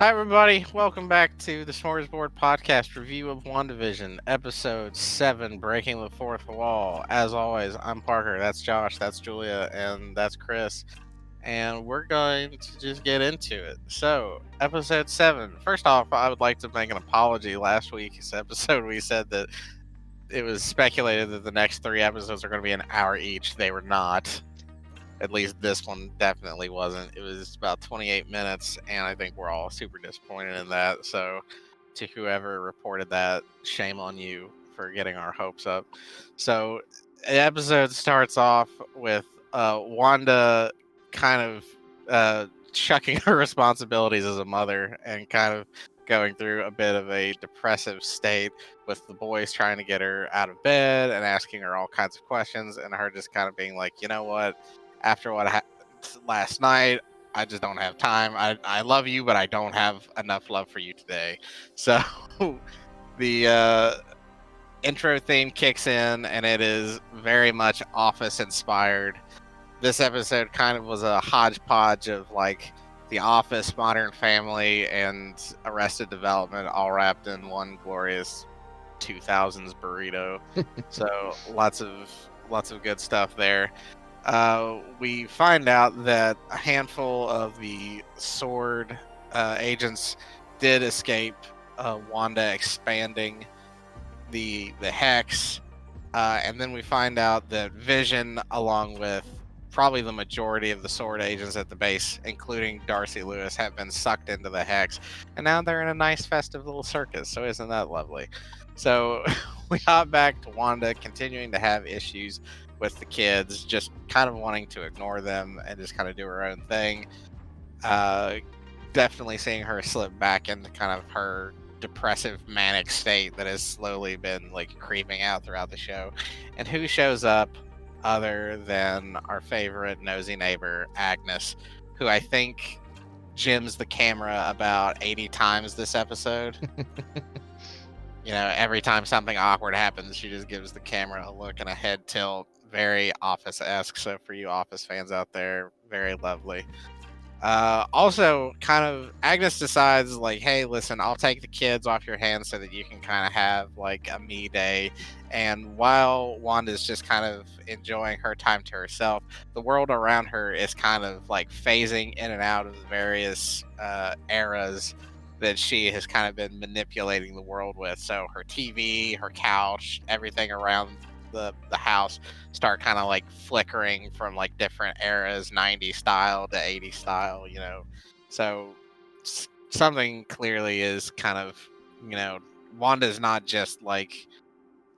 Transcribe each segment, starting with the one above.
Hi, everybody. Welcome back to the Smorgasboard podcast review of Wandavision, episode 7, Breaking the Fourth Wall. As always, I'm Parker, that's Josh, that's Julia, and that's Chris. And we're going to just get into it. So, episode 7. First off, I would like to make an apology. Last week's episode, we said that it was speculated that the next 3 episodes are going to be an hour each. They were not. At least this one definitely wasn't. It was about 28 minutes, and I think we're all super disappointed in that. So, to whoever reported that, shame on you for getting our hopes up. So, the episode starts off with Wanda kind of chucking her responsibilities as a mother and kind of going through a bit of a depressive state with the boys trying to get her out of bed and asking her all kinds of questions, and her just kind of being like, you know what? After what happened last night, I just don't have time. I love you, but I don't have enough love for you today. So the intro theme kicks in, and it is very much Office inspired. This episode kind of was a hodgepodge of like The Office, Modern Family, and Arrested Development all wrapped in one glorious 2000s burrito. So lots of good stuff there. We find out that a handful of the sword agents did escape Wanda expanding the hex, and then we find out that Vision, along with probably the majority of the sword agents at the base, including Darcy Lewis, have been sucked into the hex, and now they're in a nice festive little circus. So isn't that lovely? So we hop back to Wanda continuing to have issues with the kids, just kind of wanting to ignore them and just kind of do her own thing. Uh, Definitely seeing her slip back into kind of her depressive manic state that has slowly been like creeping out throughout the show. And who shows up other than our favorite nosy neighbor, Agnes, who I think jims the camera about 80 times this episode. Every time something awkward happens, she just gives the camera a look and a head tilt. Very Office-esque. So for you Office fans out there, very lovely. Also, kind of, Agnes decides, like, hey, listen, I'll take the kids off your hands so that you can kind of have, like, a me day. And while Wanda's just kind of enjoying her time to herself, the world around her is kind of, like, phasing in and out of the various eras that she has kind of been manipulating the world with. So her TV, her couch, everything around the house start kind of like flickering from like different eras, 90s style to 80s style. So something clearly is kind of, Wanda's not just like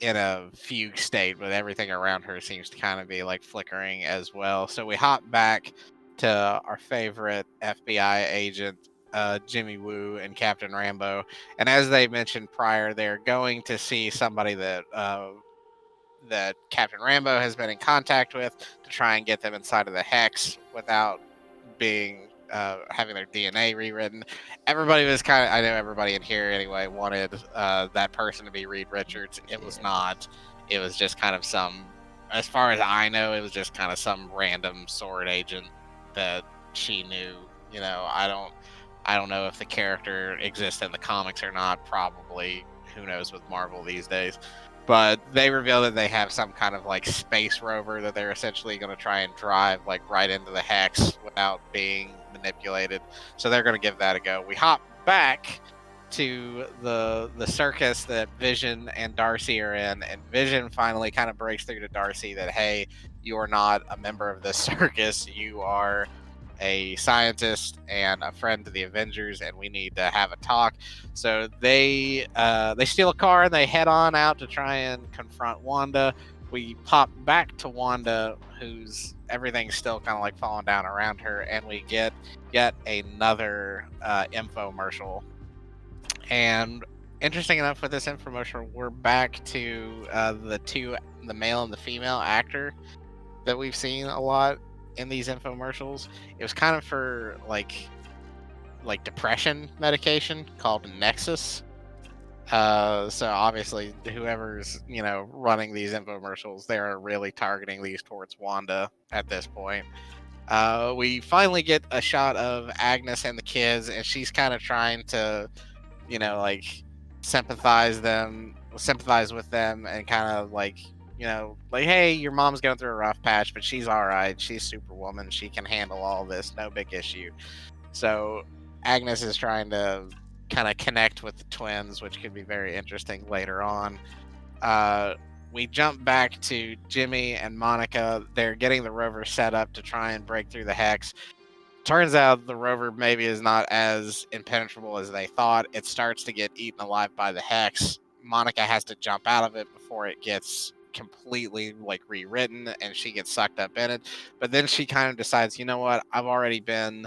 in a fugue state, but everything around her seems to kind of be like flickering as well. So we hop back to our favorite FBI agent, Jimmy Woo and Captain Rambo. And as they mentioned prior, they're going to see somebody that Captain Rambo has been in contact with to try and get them inside of the hex without being having their DNA rewritten. Everybody was kind of, I know everybody in here anyway wanted that person to be Reed Richards. It was not. It was just kind of some, as far as I know, it was just kind of some random sword agent that she knew. I don't know if the character exists in the comics or not. Probably. Who knows with Marvel these days. But they reveal that they have some kind of like space rover that they're essentially going to try and drive like right into the hex without being manipulated. So they're going to give that a go. We hop back to the circus that Vision and Darcy are in, and Vision finally kind of breaks through to Darcy that, hey, you are not a member of this circus. You are a scientist and a friend to the Avengers, and we need to have a talk. So they steal a car and they head on out to try and confront Wanda. We pop back to Wanda, who's everything's still kind of like falling down around her, and we get yet another infomercial. And interesting enough, with this infomercial, we're back to the male and the female actor that we've seen a lot in these infomercials. It was kind of for like depression medication called Nexus. So obviously, whoever's running these infomercials, they're really targeting these towards Wanda at this point. We finally get a shot of Agnes and the kids, and she's kind of trying to, like sympathize with them, and kind of like, like, hey, your mom's going through a rough patch, but she's all right. She's Superwoman. She can handle all this. No big issue. So Agnes is trying to kind of connect with the twins, which could be very interesting later on. Uh, we jump back to Jimmy and Monica. They're getting the rover set up to try and break through the hex. Turns out the rover maybe is not as impenetrable as they thought. It starts to get eaten alive by the hex. Monica has to jump out of it before it gets completely like rewritten and she gets sucked up in it. But then she kind of decides, you know what? I've already been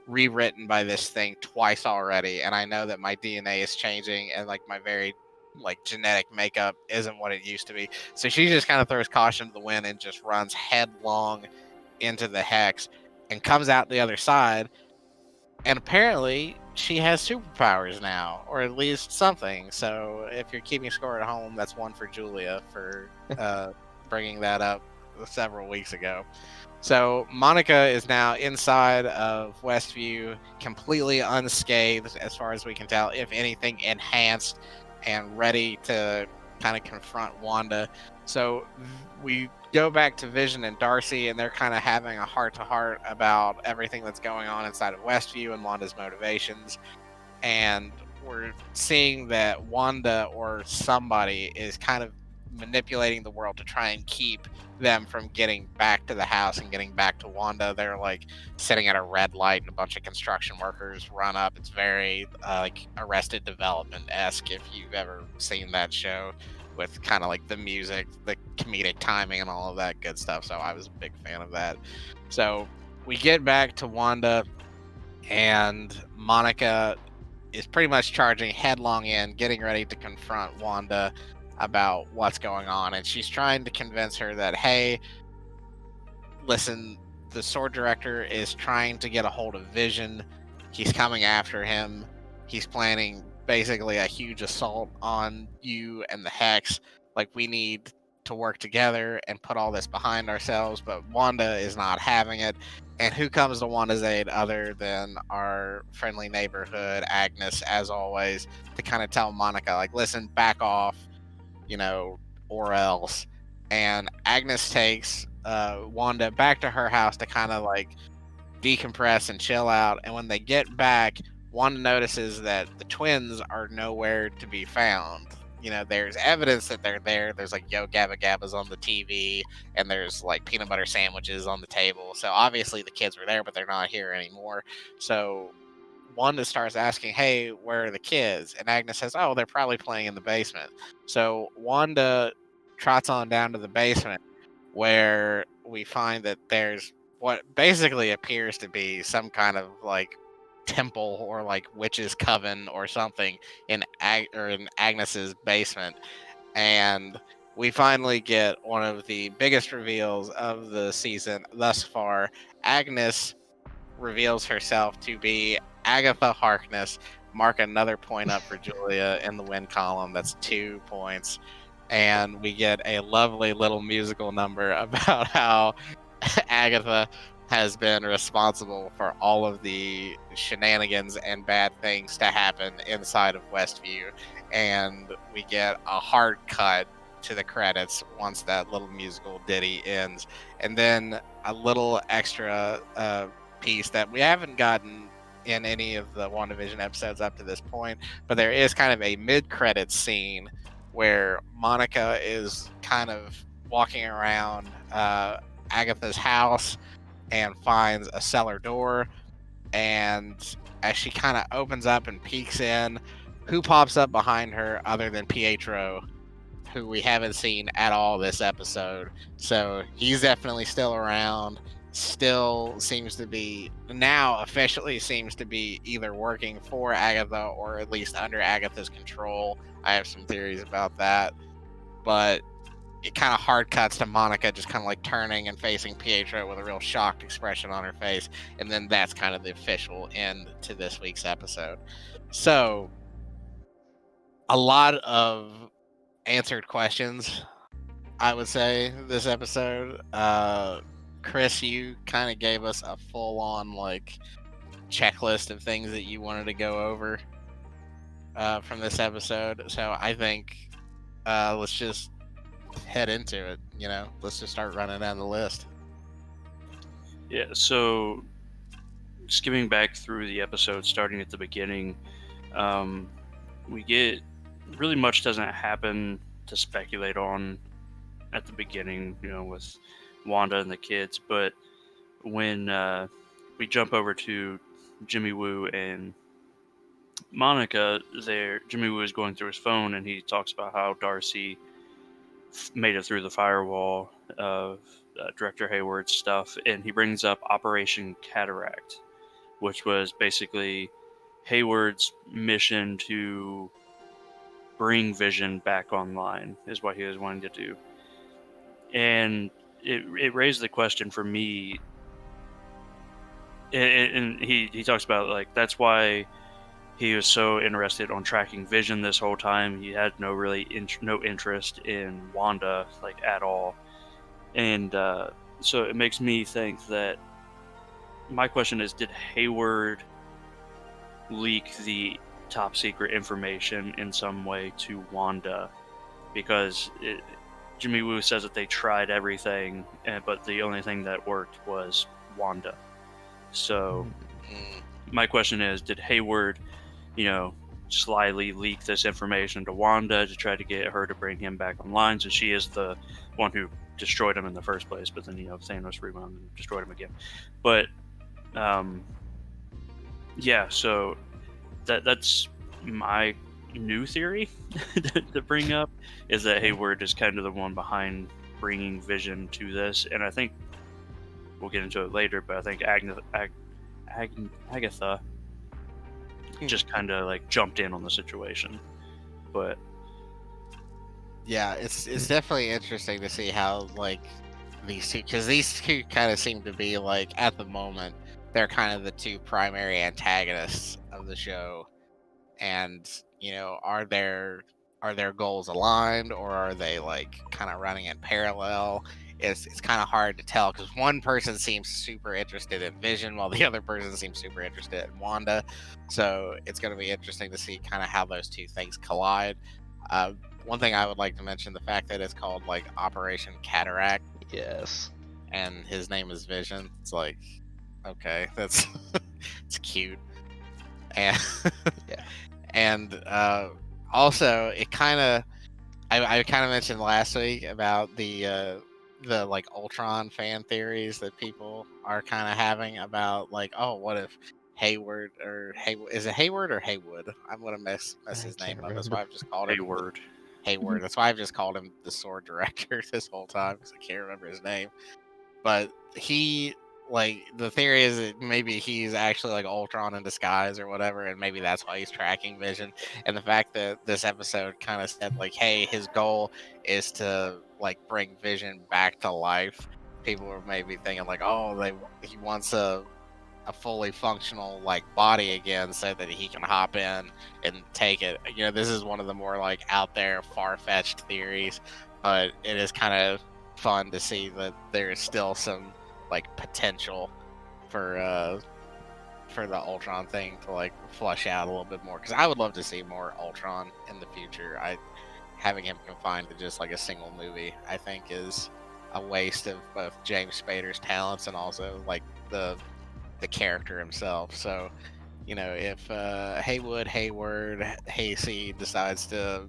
rewritten by this thing twice already, and I know that my DNA is changing and like my very like genetic makeup isn't what it used to be. So she just kind of throws caution to the wind and just runs headlong into the hex and comes out the other side. And apparently she has superpowers now, or at least something. So if you're keeping score at home, that's one for Julia for bringing that up several weeks ago. So Monica is now inside of Westview, completely unscathed as far as we can tell, if anything, enhanced and ready to kind of confront Wanda. So we go back to Vision and Darcy, and they're kind of having a heart-to-heart about everything that's going on inside of Westview and Wanda's motivations. And we're seeing that Wanda or somebody is kind of manipulating the world to try and keep them from getting back to the house and getting back to Wanda. They're like sitting at a red light and a bunch of construction workers run up. It's very like Arrested Development-esque, if you've ever seen that show, with kind of like the music, the comedic timing, and all of that good stuff. So I was a big fan of that. So we get back to Wanda, and Monica is pretty much charging headlong in, getting ready to confront Wanda about what's going on. And she's trying to convince her that, hey, listen, the sword director is trying to get a hold of Vision. He's coming after him. He's planning basically a huge assault on you and the Hex. Like, we need to work together and put all this behind ourselves, but Wanda is not having it. And who comes to Wanda's aid other than our friendly neighborhood, Agnes, as always, to kind of tell Monica, like, listen, back off, or else. And Agnes takes Wanda back to her house to kind of like decompress and chill out. And when they get back, Wanda notices that the twins are nowhere to be found. There's evidence that they're there. There's like Yo Gabba Gabba's on the TV, and there's like peanut butter sandwiches on the table. So obviously the kids were there, but they're not here anymore. So Wanda starts asking, hey, where are the kids? And Agnes says, oh, they're probably playing in the basement. So Wanda trots on down to the basement, where we find that there's what basically appears to be some kind of like temple or like witch's coven or something in Agnes's basement. And we finally get one of the biggest reveals of the season thus far. Agnes reveals herself to be Agatha Harkness. Mark another point up for Julia in the win column. That's 2 points. And we get a lovely little musical number about how Agatha has been responsible for all of the shenanigans and bad things to happen inside of Westview. And we get a hard cut to the credits once that little musical ditty ends. And then a little extra piece that we haven't gotten in any of the WandaVision episodes up to this point, but there is kind of a mid-credits scene where Monica is kind of walking around Agatha's house and finds a cellar door. And as she kind of opens up and peeks in, who pops up behind her other than Pietro, who we haven't seen at all this episode. So he's definitely still around. Still seems to be, now officially seems to be either working for Agatha or at least under Agatha's control. I have some theories about that. But it kind of hard cuts to Monica just kind of like turning and facing Pietro with a real shocked expression on her face. And then that's kind of the official end to this week's episode. So, a lot of answered questions, I would say, this episode. Chris, you kind of gave us a full-on like checklist of things that you wanted to go over from this episode. So I think let's just head into it. Let's just start running down the list. Yeah, so skimming back through the episode, starting at the beginning, we get really much doesn't happen to speculate on at the beginning, with Wanda and the kids. But when we jump over to Jimmy Woo and Monica, Jimmy Woo is going through his phone and he talks about how Darcy made it through the firewall of Director Hayward's stuff, and he brings up Operation Cataract, which was basically Hayward's mission to bring Vision back online, is what he was wanting to do. And it raised the question for me, and he talks about, like, that's why he was so interested on tracking Vision this whole time. He had no interest in Wanda, like, at all. And so it makes me think that my question is, did Hayward leak the top secret information in some way to Wanda? Because Jimmy Woo says that they tried everything, but the only thing that worked was Wanda. So my question is, did Hayward, slyly leak this information to Wanda to try to get her to bring him back online, so she is the one who destroyed him in the first place, but then Thanos rewound and destroyed him again. But yeah, so that's my new theory to bring up, is that Hayward is kind of the one behind bringing Vision to this. And I think we'll get into it later, but I think Agatha just kind of like jumped in on the situation. But yeah, it's definitely interesting to see how like these two kind of seem to be, like, at the moment, they're kind of the two primary antagonists of the show. And are their goals aligned, or are they like kind of running in parallel? It's kind of hard to tell, because one person seems super interested in Vision while the other person seems super interested in Wanda. So it's going to be interesting to see kind of how those two things collide. One thing I would like to mention, the fact that it's called like Operation Cataract. Yes. And his name is Vision. It's like, okay, that's it's cute. And Yeah. And also, it kind of, I kind of mentioned last week about the like Ultron fan theories that people are kind of having about, like, oh, what if Hayward, or is it Hayward or Haywood? I'm gonna mess his name up. That's why I've just called him Hayward. That's why I've just called him the Sword Director this whole time, because I can't remember his name. But he, like, the theory is that maybe he's actually like Ultron in disguise or whatever, and maybe that's why he's tracking Vision. And the fact that this episode kind of said, like, hey, his goal is to like bring Vision back to life, people were maybe thinking like, oh, he wants a fully functional like body again, so that he can hop in and take it. This is one of the more like out there, far-fetched theories, but it is kind of fun to see that there is still some like potential for the Ultron thing to like flush out a little bit more, because I would love to see more Ultron in the future. Having him confined to just like a single movie, I think, is a waste of both James Spader's talents and also like the character himself. So if Hayward Hayseed decides to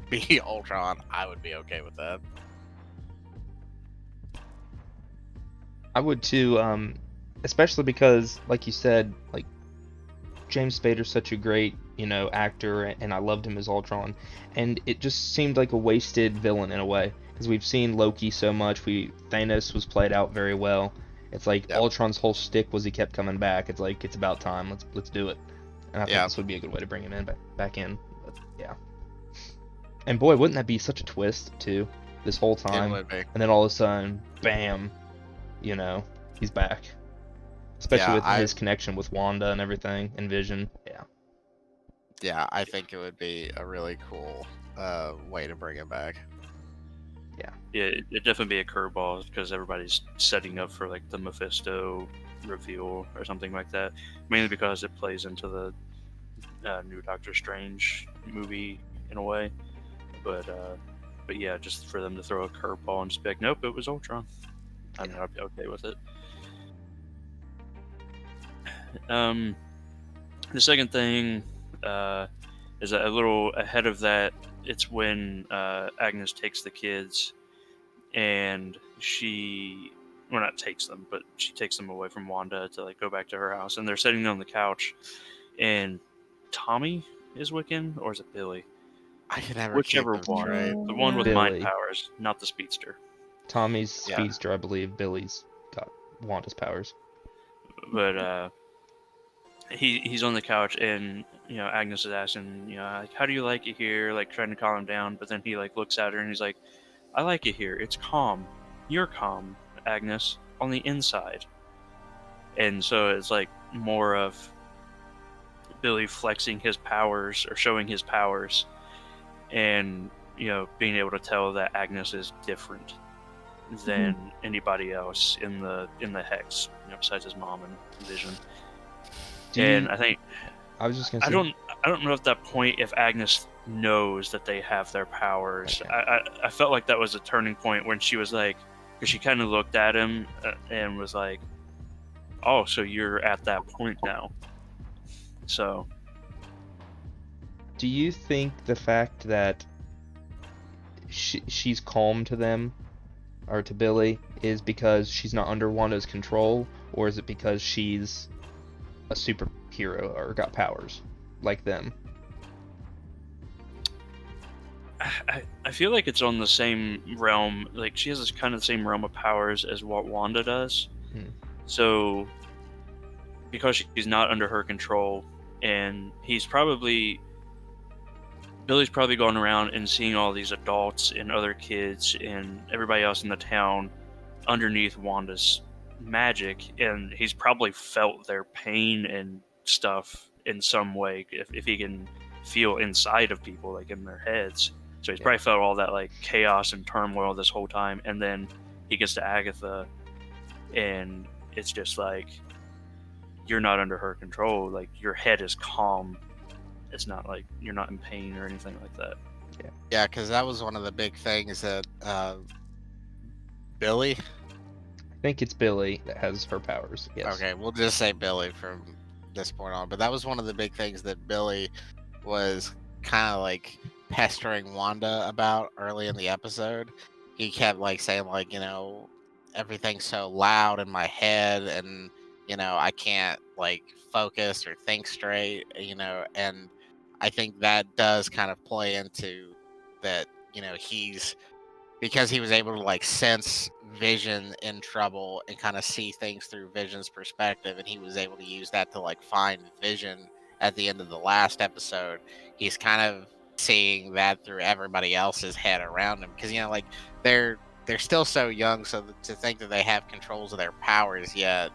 be Ultron, I would be okay with that. I would too, especially because, like you said, like, James Spader's such a great, actor, and I loved him as Ultron, and it just seemed like a wasted villain in a way, because we've seen Loki so much. Thanos was played out very well. It's like, yep. Ultron's whole shtick was he kept coming back. It's like, it's about time. Let's do it. And I think this would be a good way to bring him back in. But, yeah. And boy, wouldn't that be such a twist too? This whole time, it would be. And then all of a sudden, bam, he's back. Especially with his connection with Wanda and everything, and Vision. Yeah. Yeah, I think it would be a really cool way to bring it back. Yeah. Yeah, it'd definitely be a curveball because everybody's setting up for like the Mephisto reveal or something like that. Mainly because it plays into the new Doctor Strange movie in a way. But yeah, just for them to throw a curveball and just be like, nope, it was Ultron. I mean, I'd be okay with it. The second thing is a little ahead of that. It's when Agnes takes the kids and well, not takes them, but she takes them away from Wanda to like go back to her house, and they're sitting on the couch, and Tommy is Wiccan, or is it Billy? I can never Whichever keep them one. straight. The one with mind Billy. powers, not the speedster. Tommy's Yeah. speedster, I believe. Billy's got Wanda's powers. But he's on the couch, and Agnes is asking, like, how do you like it here? Like trying to calm him down, but then he like looks at her and he's like, I like it here. It's calm. You're calm, Agnes, on the inside. And so it's like more of Billy flexing his powers or showing his powers, and being able to tell that Agnes is different than anybody else in the hex, besides his mom and Vision. I was just gonna say. I don't know at that point if Agnes knows that they have their powers. Okay. I felt like that was a turning point when she was like, because she kind of looked at him and was like, oh, so you're at that point now. So Do you think the fact that she's calm to them, or to Billy, is because she's not under Wanda's control, or is it because she's a superhero or got powers like them? I feel like it's on the same realm. Like she has this kind of the same realm of powers as what Wanda does. So because she's not under her control, and Billy's probably going around and seeing all these adults and other kids and everybody else in the town underneath Wanda's magic, and he's probably felt their pain and stuff in some way if he can feel inside of people, like in their heads. So he's probably felt all that like chaos and turmoil this whole time, and then he gets to Agatha, and it's just like, you're not under her control. Like your head is calm. It's not like you're not in pain or anything like that. Yeah, because that was one of the big things that Billy. I think it's Billy that has her powers. Yes. Okay, we'll just say Billy from this point on. But that was one of the big things that Billy was kind of like pestering Wanda about early in the episode. He kept like saying like, everything's so loud in my head, and I can't like focus or think straight, and I think that does kind of play into that, because he was able to like sense Vision in trouble and kind of see things through Vision's perspective, and he was able to use that to like find Vision at the end of the last episode. He's kind of seeing that through everybody else's head around him, because like they're still so young, so to think that they have controls of their powers yet,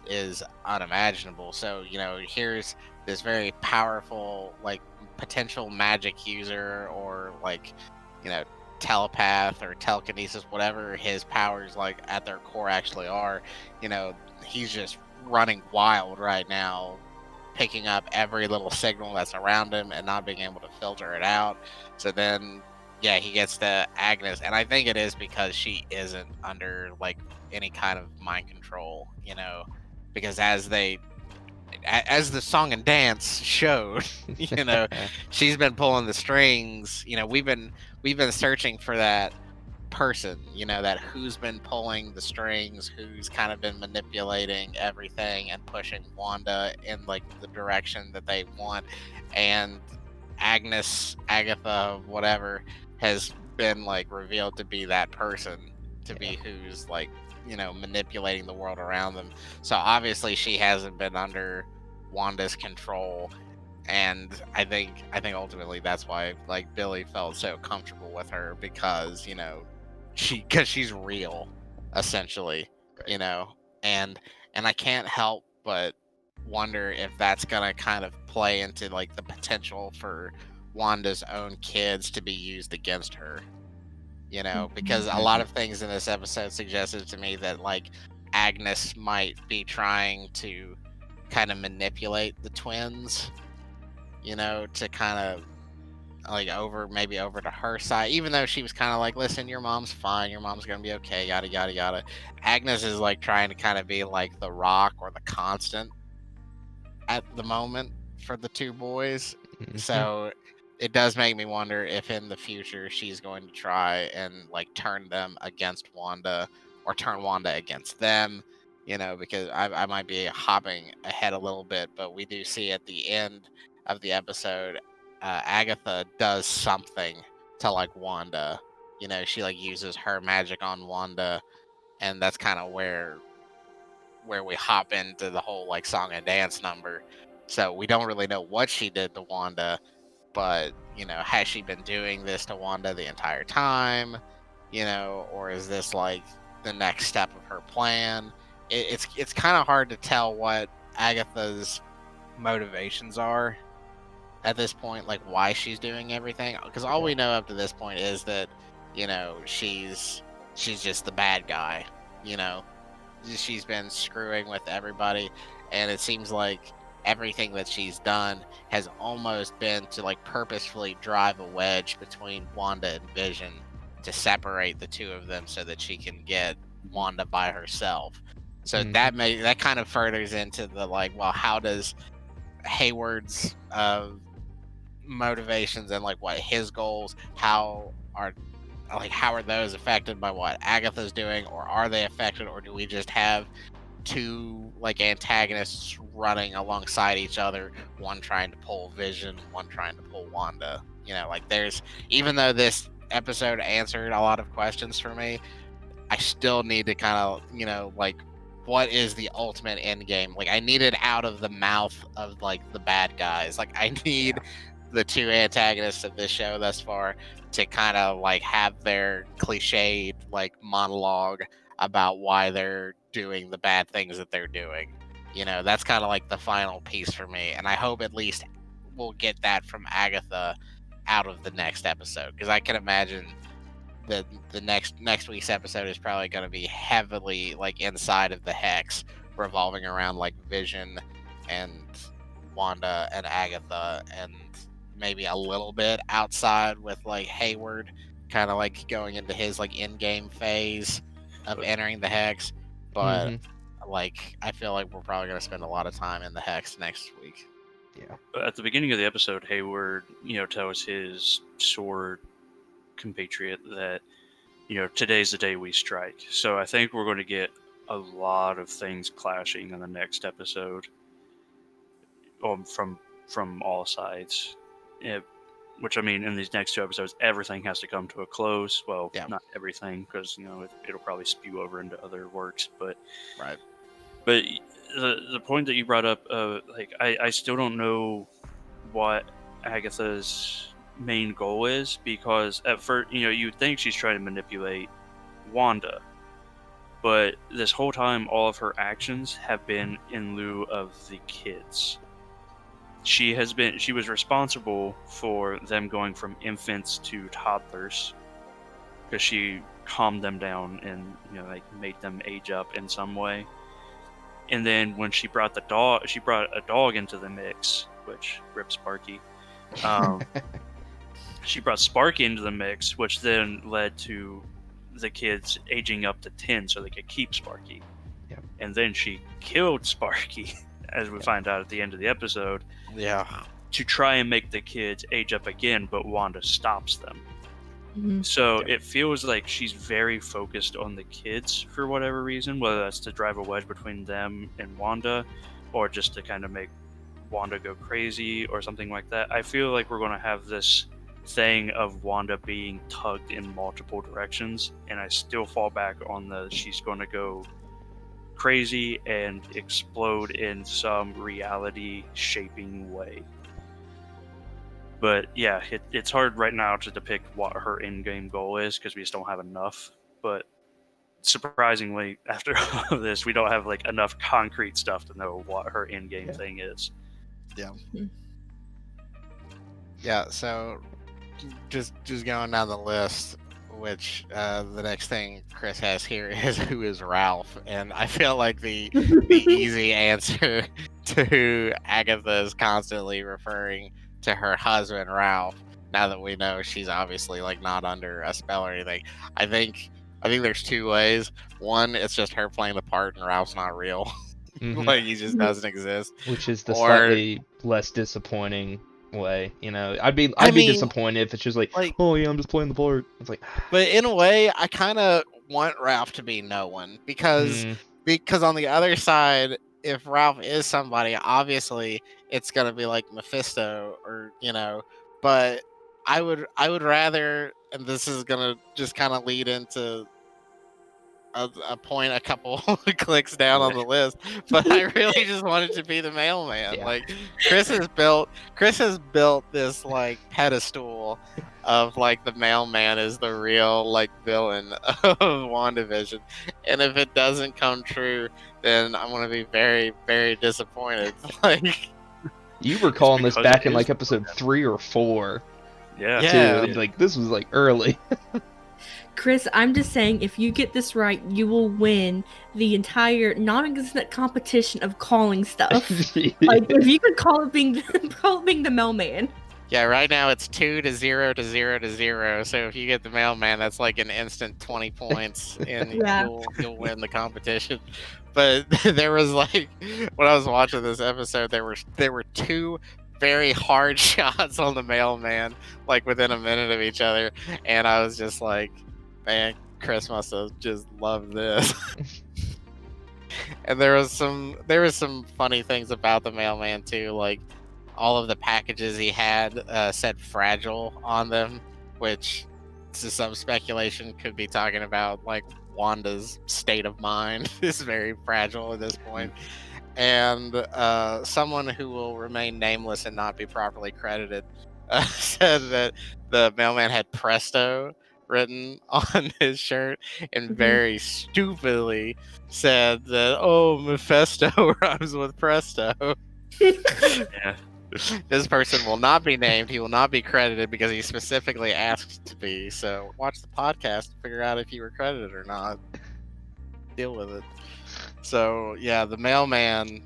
is unimaginable. So here's this very powerful like potential magic user, or like telepath or telekinesis, whatever his powers like at their core actually are. He's just running wild right now, picking up every little signal that's around him and not being able to filter it out. So then he gets to Agnes, and I think it is because she isn't under like any kind of mind control, because as the song and dance showed, she's been pulling the strings. We've been searching for that person, that who's been pulling the strings, who's kind of been manipulating everything and pushing Wanda in like the direction that they want. And Agatha, whatever, has been like revealed to be that person, to be who's like manipulating the world around them. So obviously she hasn't been under Wanda's control, and I think ultimately that's why like Billy felt so comfortable with her, because she's real, essentially. And I can't help but wonder if that's gonna kind of play into like the potential for Wanda's own kids to be used against her. You know, because a lot of things in this episode suggested to me that like Agnes might be trying to kind of manipulate the twins, you know, to kind of like maybe over to her side, even though she was kind of like, listen, your mom's fine, your mom's gonna be okay, yada yada yada. Agnes is like trying to kind of be like the rock or the constant at the moment for the two boys. So it does make me wonder if in the future she's going to try and like turn them against Wanda or turn Wanda against them, you know, because I might be hopping ahead a little bit, but we do see at the end of the episode, Agatha does something to like Wanda. You know, she like uses her magic on Wanda, and that's kind of where we hop into the whole like song and dance number. So we don't really know what she did to Wanda, but you know, has she been doing this to Wanda the entire time? You know, or is this like the next step of her plan? It's kind of hard to tell what Agatha's motivations are at this point, like why she's doing everything. Because all we know up to this point is that, you know, she's just the bad guy. You know, she's been screwing with everybody, and it seems like everything that she's done has almost been to like purposefully drive a wedge between Wanda and Vision to separate the two of them so that she can get Wanda by herself. So that kind of furthers into the like, well, how does Hayward's motivations and like what his goals, how are those affected by what Agatha's doing, or are they affected, or do we just have two like antagonists running alongside each other, one trying to pull Vision, one trying to pull Wanda? You know, like there's, even though this episode answered a lot of questions for me, I still need to kind of, you know, like what is the ultimate end game? Like I need it out of the mouth of like the bad guys. Like I need the two antagonists of this show thus far to kind of like have their cliched like monologue about why they're doing the bad things that they're doing. You know, that's kind of like the final piece for me, and I hope at least we'll get that from Agatha out of the next episode, because I can imagine that the next week's episode is probably going to be heavily like inside of the hex, revolving around like Vision and Wanda and Agatha, and maybe a little bit outside with like Hayward kind of like going into his like in-game phase of entering the hex. But like I feel like we're probably going to spend a lot of time in the hex next week. But at the beginning of the episode, Hayward, you know, tells his sword compatriot that, you know, today's the day we strike. So I think we're going to get a lot of things clashing in the next episode, from all sides. Which, I mean, in these next two episodes, everything has to come to a close. Well, not everything, because, you know, it'll probably spew over into other works. But right. But the point that you brought up, like I still don't know what Agatha's main goal is, because at first, you know, you'd think she's trying to manipulate Wanda, but this whole time, all of her actions have been in lieu of the kids. She was responsible for them going from infants to toddlers, because she calmed them down and, you know, like made them age up in some way. And then when she brought a dog into the mix, which rip Sparky. She brought Sparky into the mix, which then led to the kids aging up to 10 so they could keep Sparky. Yep. And then she killed Sparky, as we find out at the end of the episode. To try and make the kids age up again, but Wanda stops them. So it feels like she's very focused on the kids for whatever reason, whether that's to drive a wedge between them and Wanda, or just to kind of make Wanda go crazy or something like that. I feel like we're going to have this thing of Wanda being tugged in multiple directions, and I still fall back on she's going to go crazy and explode in some reality shaping way. But yeah, it's hard right now to depict what her in-game goal is, because we just don't have enough. But surprisingly, after all of this, we don't have like enough concrete stuff to know what her in-game thing is. Yeah, so just going down the list, which the next thing Chris has here is who is Ralph, and I feel like the easy answer to who Agatha is constantly referring to her husband Ralph. Now that we know she's obviously like not under a spell or anything, I think there's two ways. One, it's just her playing the part, and Ralph's not real, Mhm. like he just doesn't exist. Which is the Or- slightly less disappointing way, you know. I'd be I mean, disappointed if it's just like, oh yeah, I'm just playing the part. It's like, But in a way, I kind of want Ralph to be no one because on the other side, if Ralph is somebody, obviously it's gonna be like Mephisto or But I would rather, and this is gonna just kind of lead into a point a couple clicks down on the list, but I really just wanted to be the mailman. Yeah. Like Chris has built this like pedestal of like the mailman is the real like villain of WandaVision, and if it doesn't come true, then I'm gonna be very, very disappointed. Like you were calling this because back it in is like episode 3 or 4 Yeah. too. Like this was like early. Chris, I'm just saying, if you get this right, you will win the entire non-existent competition of calling stuff. Like, if you could call it being the mailman. Yeah, right now it's 2-0 to 0 to 0. So if you get the mailman, that's like an instant 20 points, and Yeah. you'll win the competition. But there was like, when I was watching this episode, there were two very hard shots on the mailman, like within a minute of each other, and I was just like, man, Chris must have just loved this. And there was some funny things about the mailman too, like all of the packages he had said fragile on them, which to some speculation could be talking about like Wanda's state of mind is very fragile at this point. And someone who will remain nameless and not be properly credited said that the mailman had Presto written on his shirt, and very stupidly said that, oh, Mephisto rhymes with Presto. Yeah. This person will not be named. He will not be credited because he specifically asked to be. So watch the podcast to figure out if you were credited or not. Deal with it. So yeah, the mailman.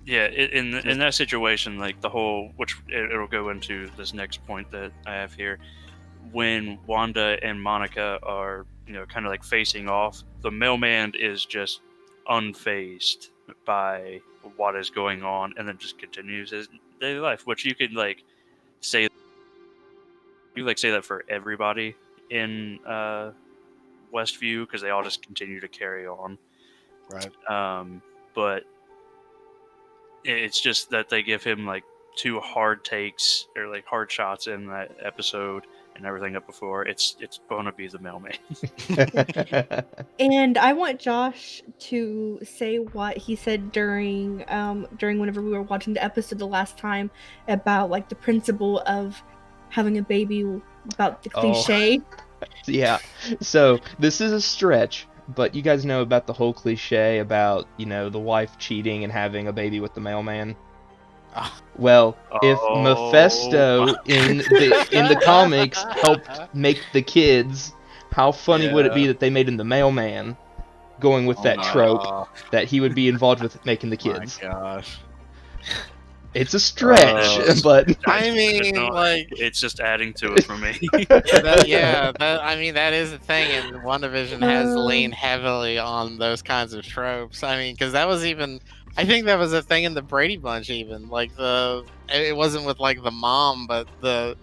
Yeah, in that situation, like the whole, which it'll go into this next point that I have here, when Wanda and Monica are, kind of like facing off, the mailman is just unfazed by what is going on, and then just continues his daily life, which you could say that for everybody in Westview, because they all just continue to carry on. Right. But it's just that they give him like two hard takes or like hard shots in that episode and everything up before. It's going to be the mailman. And I want Josh to say what he said during whenever we were watching the episode the last time about like the principle of having a baby, about the cliche. Yeah. So this is a stretch, but you guys know about the whole cliche about, the wife cheating and having a baby with the mailman. Well, if Mephisto in the comics helped make the kids, how funny would it be that they made him the mailman, going with that trope that he would be involved with making the kids? My gosh. It's a stretch, but I mean, like, it's just adding to it for me. That is the thing, and WandaVision has leaned heavily on those kinds of tropes. I mean, because that was even, I think that was a thing in the Brady Bunch, even like it wasn't with like the mom, but the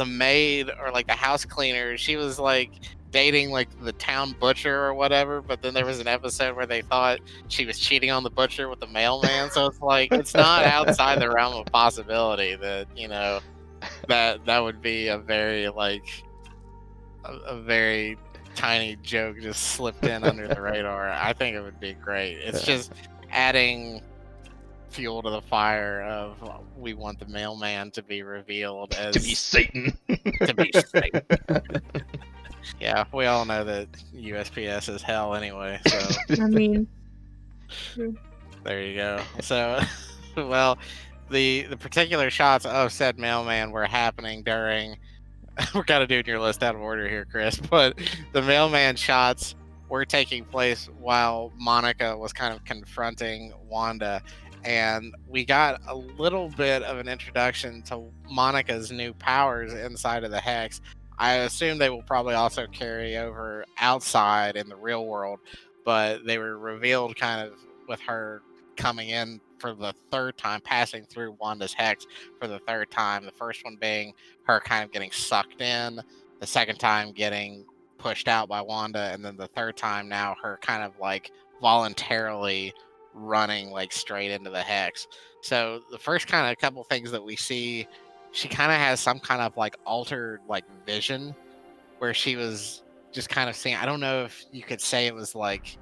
maid or like the house cleaner. She was like dating like the town butcher or whatever, but then there was an episode where they thought she was cheating on the butcher with the mailman. So it's like, it's not outside the realm of possibility that that would be a very like a very tiny joke just slipped in under the radar. I think it would be great. It's just adding fuel to the fire of we want the mailman to be revealed as to be Satan. Yeah, we all know that USPS is hell anyway, so I mean, there you go. So, well, the particular shots of said mailman were happening during we're kind of doing your list out of order here, Chris, but the mailman shots were taking place while Monica was kind of confronting Wanda. And we got a little bit of an introduction to Monica's new powers inside of the Hex. I assume they will probably also carry over outside in the real world, but they were revealed kind of with her coming in for the third time, passing through Wanda's Hex for the third time. The first one being her kind of getting sucked in, the second time getting pushed out by Wanda, and then the third time now her kind of like voluntarily running like straight into the Hex. So the first kind of couple things that we see, she kind of has some kind of like altered like vision where she was just kind of seeing, I don't know if you could say it was like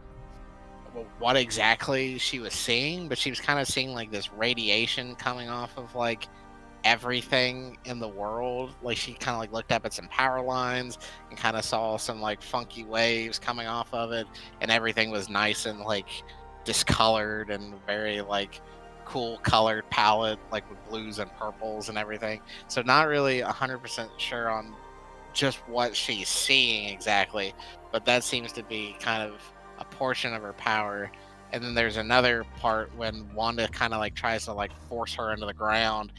what exactly she was seeing, but she was kind of seeing like this radiation coming off of like everything in the world. Like she kind of like looked up at some power lines and kind of saw some like funky waves coming off of it, and everything was nice and like discolored and very like cool colored palette, like with blues and purples and everything. So not really 100% sure on just what she's seeing exactly, but that seems to be kind of a portion of her power. And then there's another part when Wanda kind of like tries to like force her into the ground,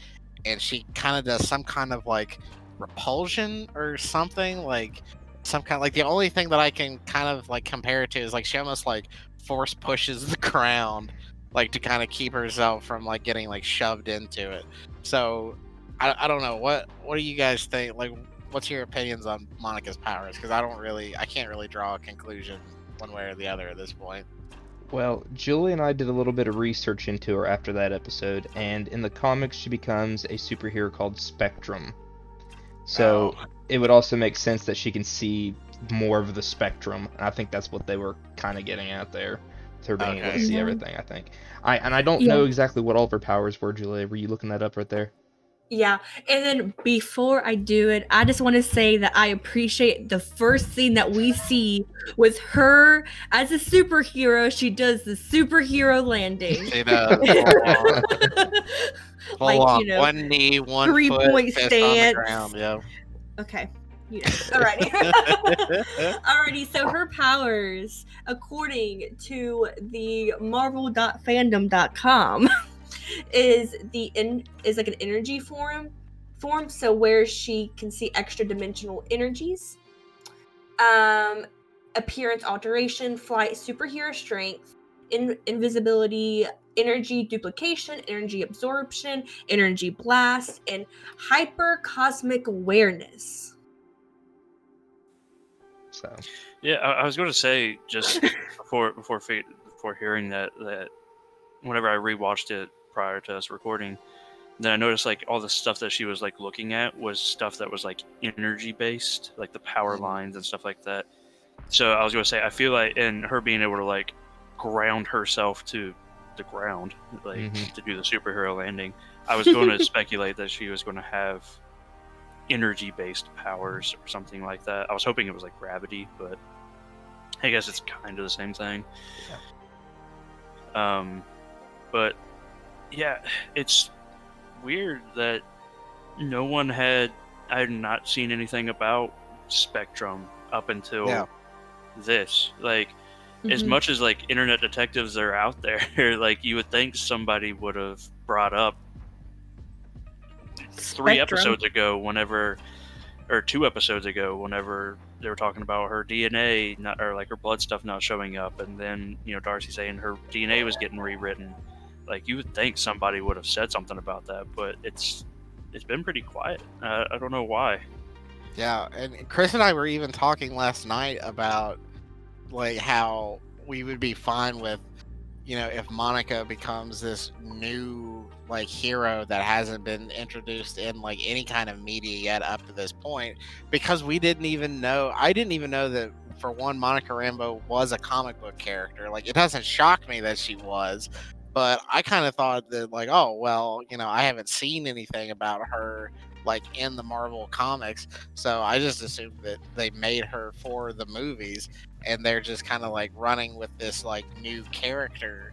and she kind of does some kind of like repulsion or something, like some kind of like, the only thing that I can kind of like compare it to is like she almost like force pushes the ground like to kind of keep herself from like getting like shoved into it. So I don't know, what do you guys think, like what's your opinions on Monica's powers? Because I can't really draw a conclusion one way or the other at this point. Well, Julie and I did a little bit of research into her after that episode, and in the comics she becomes a superhero called Spectrum. So it would also make sense that she can see more of the spectrum. And I think that's what they were kind of getting at there, with her being able to see everything, I think. I don't know exactly what all of her powers were, Julia. Were you looking that up right there? Yeah, and then before I do it, I just want to say that I appreciate the first scene that we see with her as a superhero. She does the superhero landing. She does. Full Like, on. you know, One knee, one 3-point foot, fist stance. on the ground. Yeah. Okay. Yeah. Alrighty. Alrighty, so her powers, according to the marvel.fandom.com, is like an energy form, so where she can see extra dimensional energies, appearance alteration, flight, superhero strength, invisibility, energy duplication, energy absorption, energy blast, and hyper cosmic awareness. So Yeah, I was going to say just before hearing that whenever I rewatched it prior to us recording, then I noticed like all the stuff that she was like looking at was stuff that was like energy based, like the power lines and stuff like that. So I was going to say, I feel like, and her being able to like ground herself to the ground, like to do the superhero landing, I was going to speculate that she was going to have energy based powers or something like that. I was hoping it was like gravity, but I guess it's kind of the same thing. But yeah, it's weird that I had not seen anything about Spectrum up until this. Like, as much as like internet detectives are out there, like you would think somebody would have brought up 2 episodes ago whenever they were talking about her DNA or like her blood stuff not showing up, and then Darcy saying her DNA was getting rewritten. Like, you would think somebody would have said something about that, but it's been pretty quiet. I don't know why. Yeah, and Chris and I were even talking last night about like how we would be fine with, if Monica becomes this new like hero that hasn't been introduced in like any kind of media yet up to this point, because I didn't even know that, for one, Monica Rambeau was a comic book character. Like, it doesn't shock me that she was, but I kind of thought that like, oh well, I haven't seen anything about her like in the Marvel comics, so I just assumed that they made her for the movies and they're just kind of like running with this like new character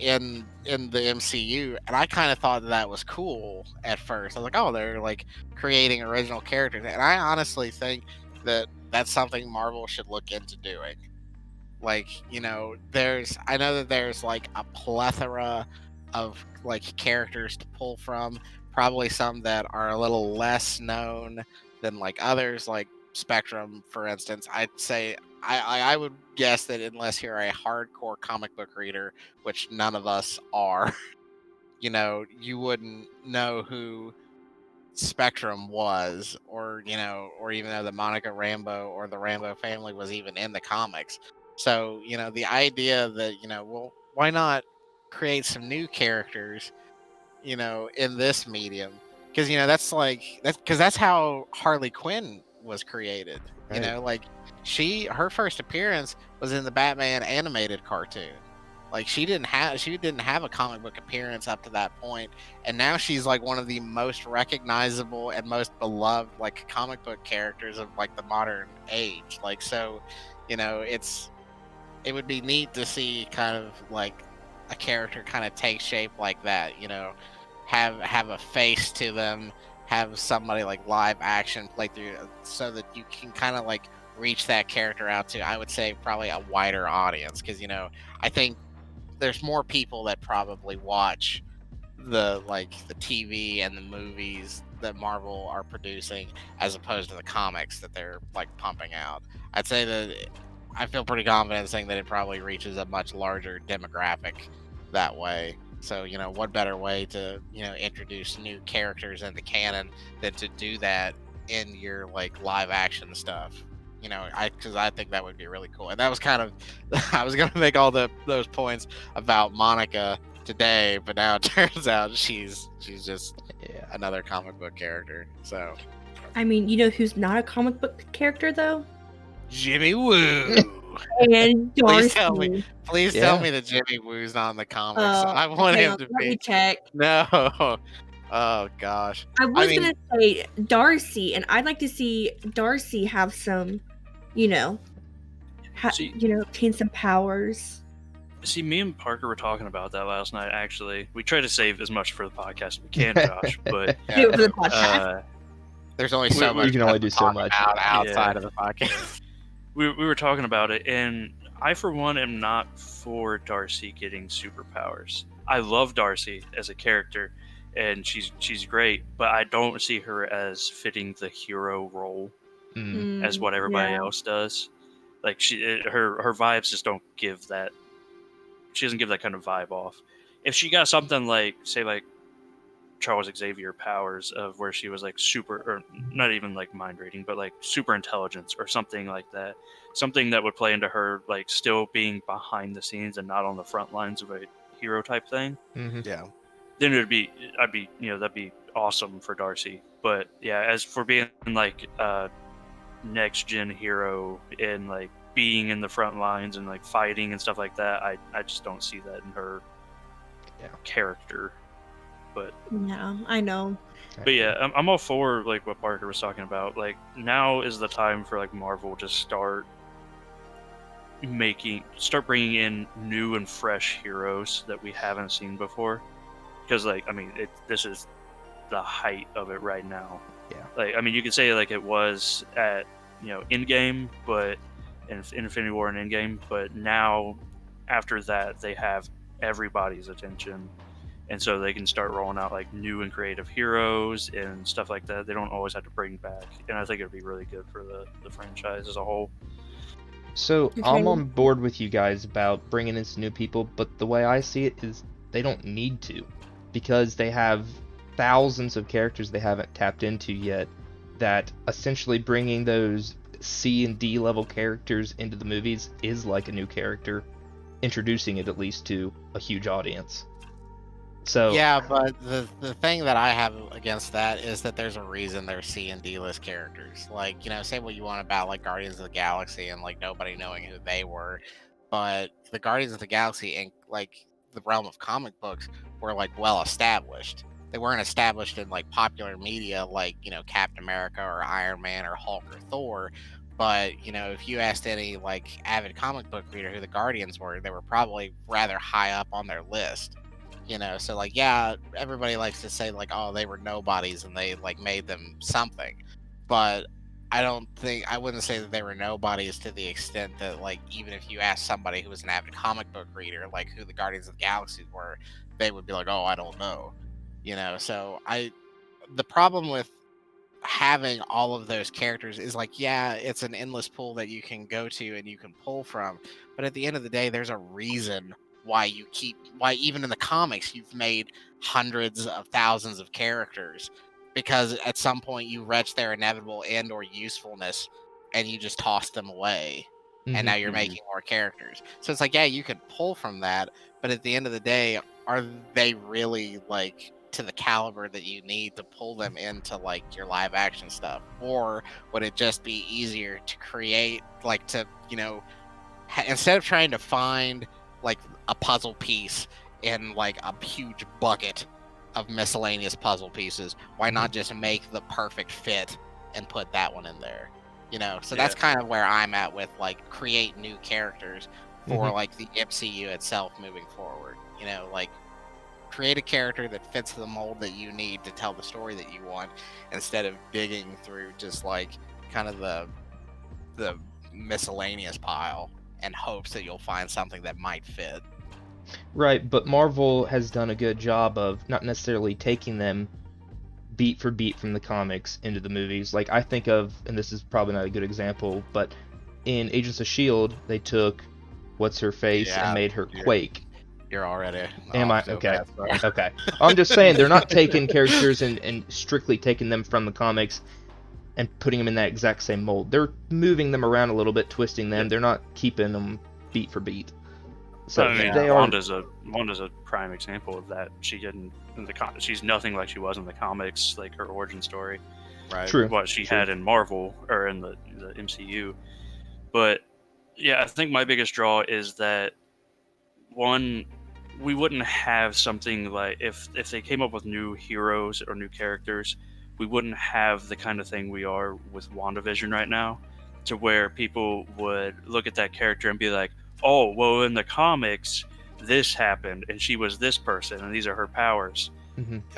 in the MCU, and I kind of thought that was cool at first. I was like, oh, they're like creating original characters, and I honestly think that that's something Marvel should look into doing. Like, I know that there's like a plethora of like characters to pull from, probably some that are a little less known than like others, like Spectrum, for instance. I'd say I would guess that unless you're a hardcore comic book reader, which none of us are, you wouldn't know who Spectrum was, or or even though the Monica Rambeau or the Rambeau family was even in the comics. So the idea that well, why not create some new characters in this medium, because that's how Harley Quinn was created. Right. Like her first appearance was in the Batman animated cartoon. Like she didn't have a comic book appearance up to that point, and now she's like one of the most recognizable and most beloved like comic book characters of like the modern age. Like, so it would be neat to see kind of like a character kind of take shape like that, have a face to them, have somebody like live action play through, so that you can kind of like reach that character out to, I would say, probably a wider audience, because I think there's more people that probably watch the TV and the movies that Marvel are producing as opposed to the comics that they're like pumping out. I'd say that I feel pretty confident in saying that it probably reaches a much larger demographic that way. So, what better way to, introduce new characters into canon than to do that in your like live action stuff? Because I think that would be really cool. And that was kind of, I was gonna make all those points about Monica today, but now it turns out she's just another comic book character. So, I mean, who's not a comic book character though? Jimmy Woo. And Please Darcy. tell me that Jimmy Woo's not in the comics. I want hang him on, to let me be. check. No. Oh gosh. I was gonna say Darcy, and I'd like to see Darcy have some, obtain some powers. See, me and Parker were talking about that last night, actually. We try to save as much for the podcast as we can, Josh, but Do it for the podcast. There's only so much. You can only do so much outside of the podcast. We were talking about it, and I, for one, am not for Darcy getting superpowers. I love Darcy as a character, and she's great, but I don't see her as fitting the hero role as what everybody else does. Like her vibes just don't give that. She doesn't give that kind of vibe off. If she got something like, say, like Charles Xavier powers of where she was like super, or not even like mind reading, but like super intelligence or something like that, something that would play into her like still being behind the scenes and not on the front lines of a hero type thing. Mm-hmm. Yeah. Then that'd be awesome for Darcy. But yeah, as for being like next gen hero and like being in the front lines and like fighting and stuff like that, I just don't see that in her character. But yeah, I know. But yeah, I'm all for like what Parker was talking about. Like, now is the time for like Marvel to start bringing in new and fresh heroes that we haven't seen before. Because like, I mean, this is the height of it right now. Yeah. Like, I mean, you could say like it was at Endgame, but in Infinity War and Endgame, but now after that they have everybody's attention. And so they can start rolling out like new and creative heroes and stuff like that. They don't always have to bring back. And I think it'd be really good for the franchise as a whole. So I'm on board with you guys about bringing in some new people, but the way I see it is they don't need to, because they have thousands of characters they haven't tapped into yet, that essentially bringing those C and D level characters into the movies is like a new character, introducing it at least to a huge audience. So yeah, but the thing that I have against that is that there's a reason they're C and D list characters. Like, say what you want about like Guardians of the Galaxy and like nobody knowing who they were, but the Guardians of the Galaxy in like the realm of comic books were like well established. they weren't established in like popular media like, you know, Captain America or Iron Man or Hulk or Thor. But, you know, if you asked any like avid comic book reader who the Guardians were, they were probably rather high up on their list. You know, so like, yeah, everybody likes to say like, oh, they were nobodies and they like made them something. But I wouldn't say that they were nobodies to the extent that like, even if you ask somebody who was an avid comic book reader, like who the Guardians of the Galaxy were, they would be like, oh, I don't know. You know, so the problem with having all of those characters is like, yeah, it's an endless pool that you can go to and you can pull from, but at the end of the day, there's a reason why even in the comics you've made hundreds of thousands of characters, because at some point you reach their inevitable end or usefulness and you just toss them away, and now you're making more characters. So it's like, yeah, you could pull from that, but at the end of the day, are they really like to the caliber that you need to pull them into like your live action stuff? Or would it just be easier to create like to, you know, instead of trying to find like a puzzle piece in like a huge bucket of miscellaneous puzzle pieces, why not just make the perfect fit and put that one in there? You know, so that's kind of where I'm at with like create new characters for like the MCU itself moving forward. You know, like create a character that fits the mold that you need to tell the story that you want, instead of digging through just like kind of the miscellaneous pile and hopes that you'll find something that might fit. Right, but Marvel has done a good job of not necessarily taking them beat for beat from the comics into the movies. Like, I think of, and this is probably not a good example, but in Agents of S.H.I.E.L.D., they took What's-Her-Face and made her Quake. You're already Am I? Okay. Okay. I'm just saying, they're not taking characters and strictly taking them from the comics and putting them in that exact same mold. They're moving them around a little bit, twisting them. They're not keeping them beat for beat. So I mean, they are. Wanda's a prime example of that. She didn't in the she's nothing like she was in the comics, like her origin story. Right. True. What she had in Marvel or in the MCU. But yeah, I think my biggest draw is that one, we wouldn't have something like if they came up with new heroes or new characters, we wouldn't have the kind of thing we are with WandaVision right now, to where people would look at that character and be like, oh, well, in the comics, this happened, and she was this person, and these are her powers.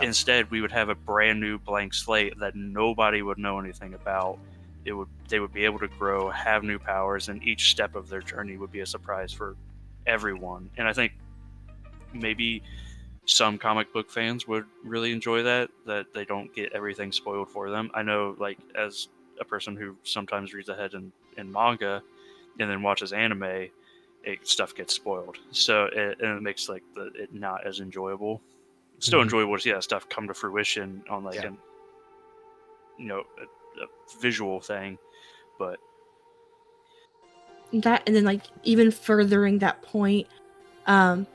Instead, we would have a brand new blank slate that nobody would know anything about. They would be able to grow, have new powers, and each step of their journey would be a surprise for everyone. And I think maybe some comic book fans would really enjoy that they don't get everything spoiled for them. I know, like, as a person who sometimes reads ahead in manga and then watches anime, stuff gets spoiled. So it makes like it not as enjoyable. Still enjoyable to see that stuff come to fruition on like a visual thing, but that, and then like even furthering that point, like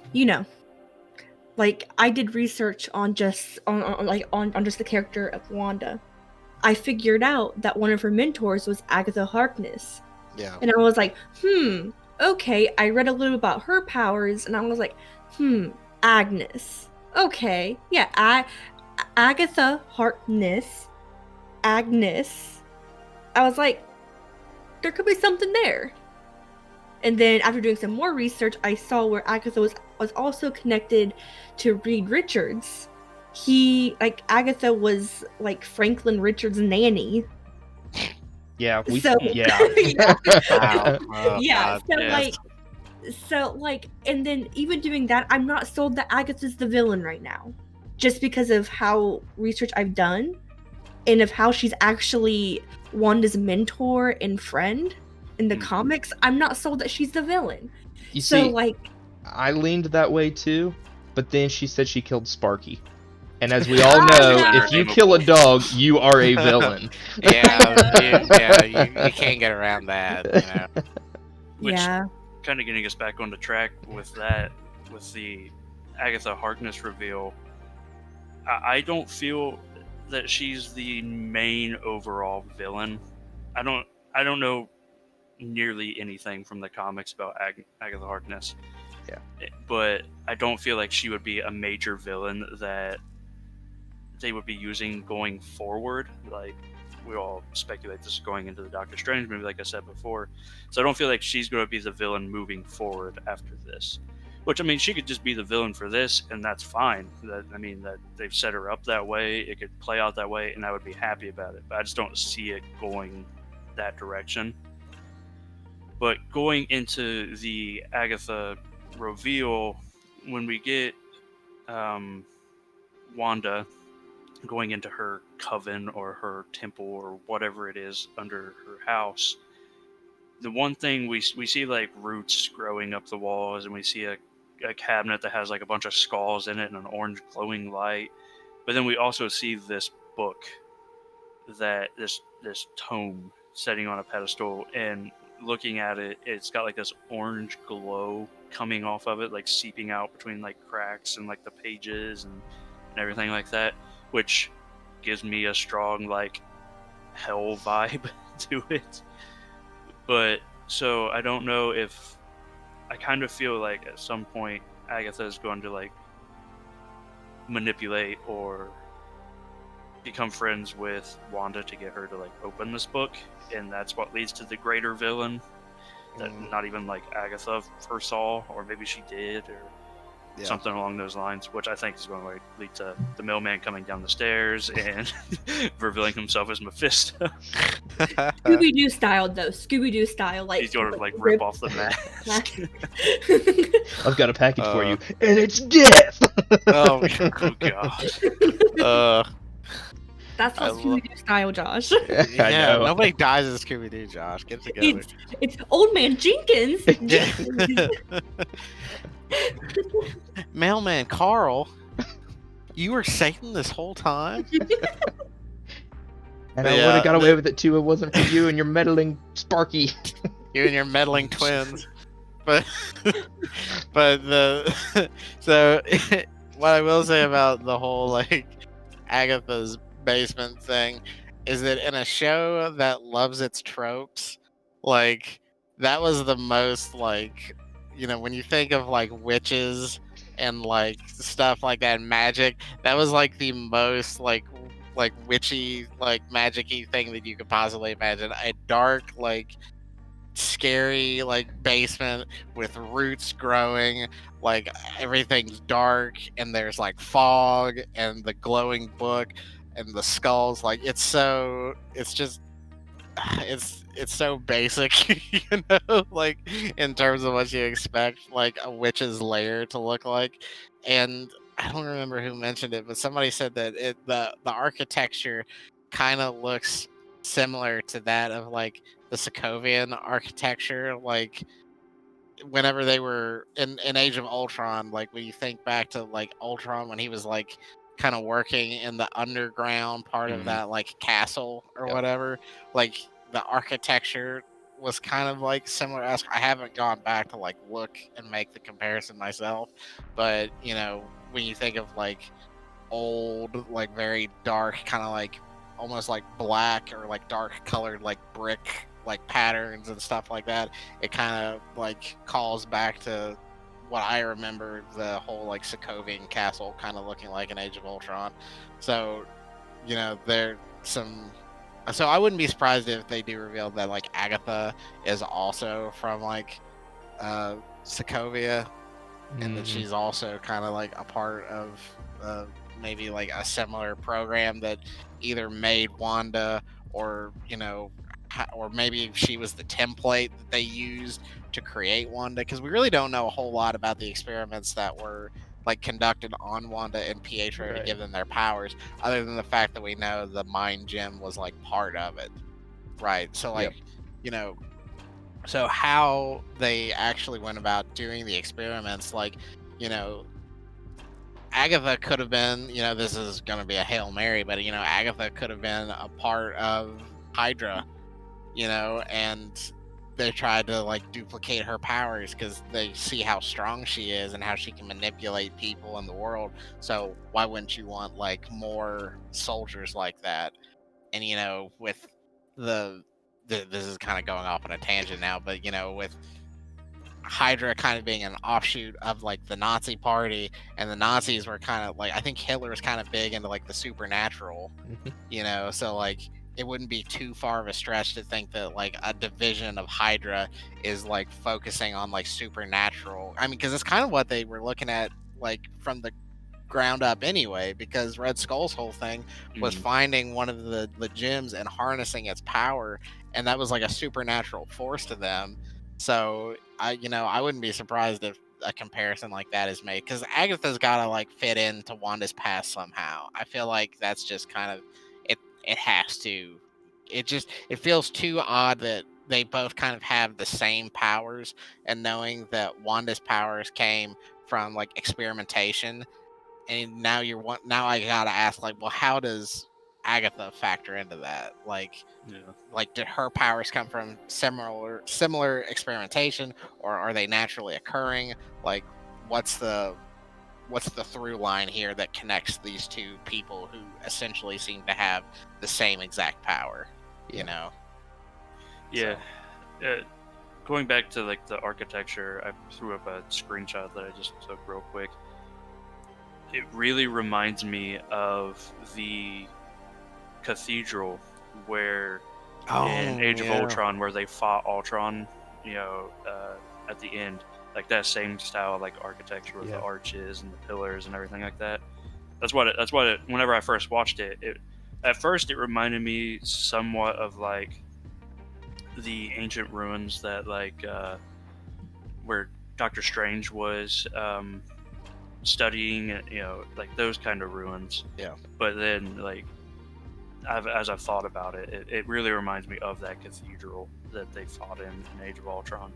I did research on just on just the character of Wanda. I figured out that one of her mentors was Agatha Harkness. Yeah. And I was like, okay. I read a little about her powers, and I was like, Agnes. Okay, yeah, Agatha Harkness, Agnes. I was like, there could be something there. And then after doing some more research, I saw where Agatha was also connected to Reed Richards. Agatha was like Franklin Richards' nanny. Yeah, and then even doing that, I'm not sold that Agatha's the villain right now, just because of how research I've done and of how she's actually Wanda's mentor and friend in the comics. I'm not sold that she's the villain. I leaned that way too, but then she said she killed Sparky. And as we all know, if you kill a dog, you are a villain. You can't get around that. You know? Which, kind of getting us back on the track with that, with the Agatha Harkness reveal, I don't feel that she's the main overall villain. I don't know nearly anything from the comics about Agatha Harkness. Yeah. But I don't feel like she would be a major villain that they would be using going forward. Like, we all speculate this is going into the Doctor Strange movie, like I said before. So I don't feel like she's going to be the villain moving forward after this. Which, I mean, she could just be the villain for this, and that's fine. That they've set her up that way. It could play out that way, and I would be happy about it. But I just don't see it going that direction. But going into the Agatha reveal, when we get Wanda going into her coven or her temple or whatever it is under her house, the one thing we see, like, roots growing up the walls, and we see a cabinet that has like a bunch of skulls in it and an orange glowing light. But then we also see this book, that this tome sitting on a pedestal, and looking at it, it's got like this orange glow coming off of it, like seeping out between like cracks and like the pages and everything like that, which gives me a strong like hell vibe to it. But so I don't know if, I kind of feel like at some point Agatha is going to like manipulate or become friends with Wanda to get her to like open this book, and that's what leads to the greater villain that not even like Agatha foresaw, or maybe she did, or something along those lines, which I think is going to lead to the mailman coming down the stairs and revealing himself as Mephisto. Scooby-Doo style, though. Scooby-Doo style, like he's going to like rip off the mask. I've got a package for you, and it's death. Oh God. That's not Scooby-Doo style, Josh. Yeah, nobody dies in Scooby-Doo, Josh. Get together. It's Old Man Jenkins. Mailman Carl, you were Satan this whole time? And I would have got away with it too if it wasn't for you and your meddling Sparky. You and your meddling twins. But so what I will say about the whole like Agatha's basement thing is that in a show that loves its tropes, like, that was the most, like, when you think of like witches and like stuff like that, magic, that was like the most like witchy, like magic-y thing that you could possibly imagine. A dark, like scary, like basement with roots growing, like everything's dark, and there's like fog and the glowing book and the skulls. Like, it's so basic, like in terms of what you expect like a witch's lair to look like. And I don't remember who mentioned it, but somebody said that the architecture kind of looks similar to that of like the Sokovian architecture, like whenever they were in Age of Ultron, like when you think back to like Ultron when he was like kind of working in the underground part of that like castle or whatever, like the architecture was kind of like similar. I haven't gone back to like look and make the comparison myself, but when you think of like old, like very dark, kind of like almost like black or like dark colored like brick like patterns and stuff like that, it kind of like calls back to what I remember the whole like Sokovian castle kind of looking like in Age of Ultron. So there's some. So I wouldn't be surprised if they do reveal that like Agatha is also from like Sokovia, and that she's also kind of like a part of maybe like a similar program that either made Wanda, or or maybe she was the template that they used to create Wanda, because we really don't know a whole lot about the experiments that were like conducted on Wanda and Pietro to give them their powers, other than the fact that we know the mind gem was like part of it, right? So like so how they actually went about doing the experiments, like Agatha could have been, this is going to be a Hail Mary, but Agatha could have been a part of Hydra, and they tried to like duplicate her powers because they see how strong she is and how she can manipulate people in the world. So why wouldn't you want like more soldiers like that? And with this is kind of going off on a tangent now, but with Hydra kind of being an offshoot of like the Nazi party, and the Nazis were kind of like, I think Hitler was kind of big into like the supernatural, so like it wouldn't be too far of a stretch to think that like a division of Hydra is like focusing on like supernatural. I mean, because it's kind of what they were looking at like from the ground up anyway, because Red Skull's whole thing was finding one of the gems and harnessing its power, and that was like a supernatural force to them. So I wouldn't be surprised if a comparison like that is made, because Agatha's got to like fit into Wanda's past somehow. I feel like that's just kind of it has to. It feels too odd that they both kind of have the same powers, and knowing that Wanda's powers came from like experimentation, and now I gotta ask, like, well, how does Agatha factor into that? Like did her powers come from similar experimentation, or are they naturally occurring? Like, what's the through line here that connects these two people who essentially seem to have the same exact power? Yeah. So. Going back to like the architecture, I threw up a screenshot that I just took real quick. It really reminds me of the cathedral where in Age of Ultron, where they fought Ultron, at the end, like that same style of like architecture with the arches and the pillars and everything like that. That's what it. Whenever I first watched it, at first it reminded me somewhat of like the ancient ruins that like where Doctor Strange was studying, like those kind of ruins. Yeah. But then like as I've thought about it, it really reminds me of that cathedral that they fought in Age of Ultron.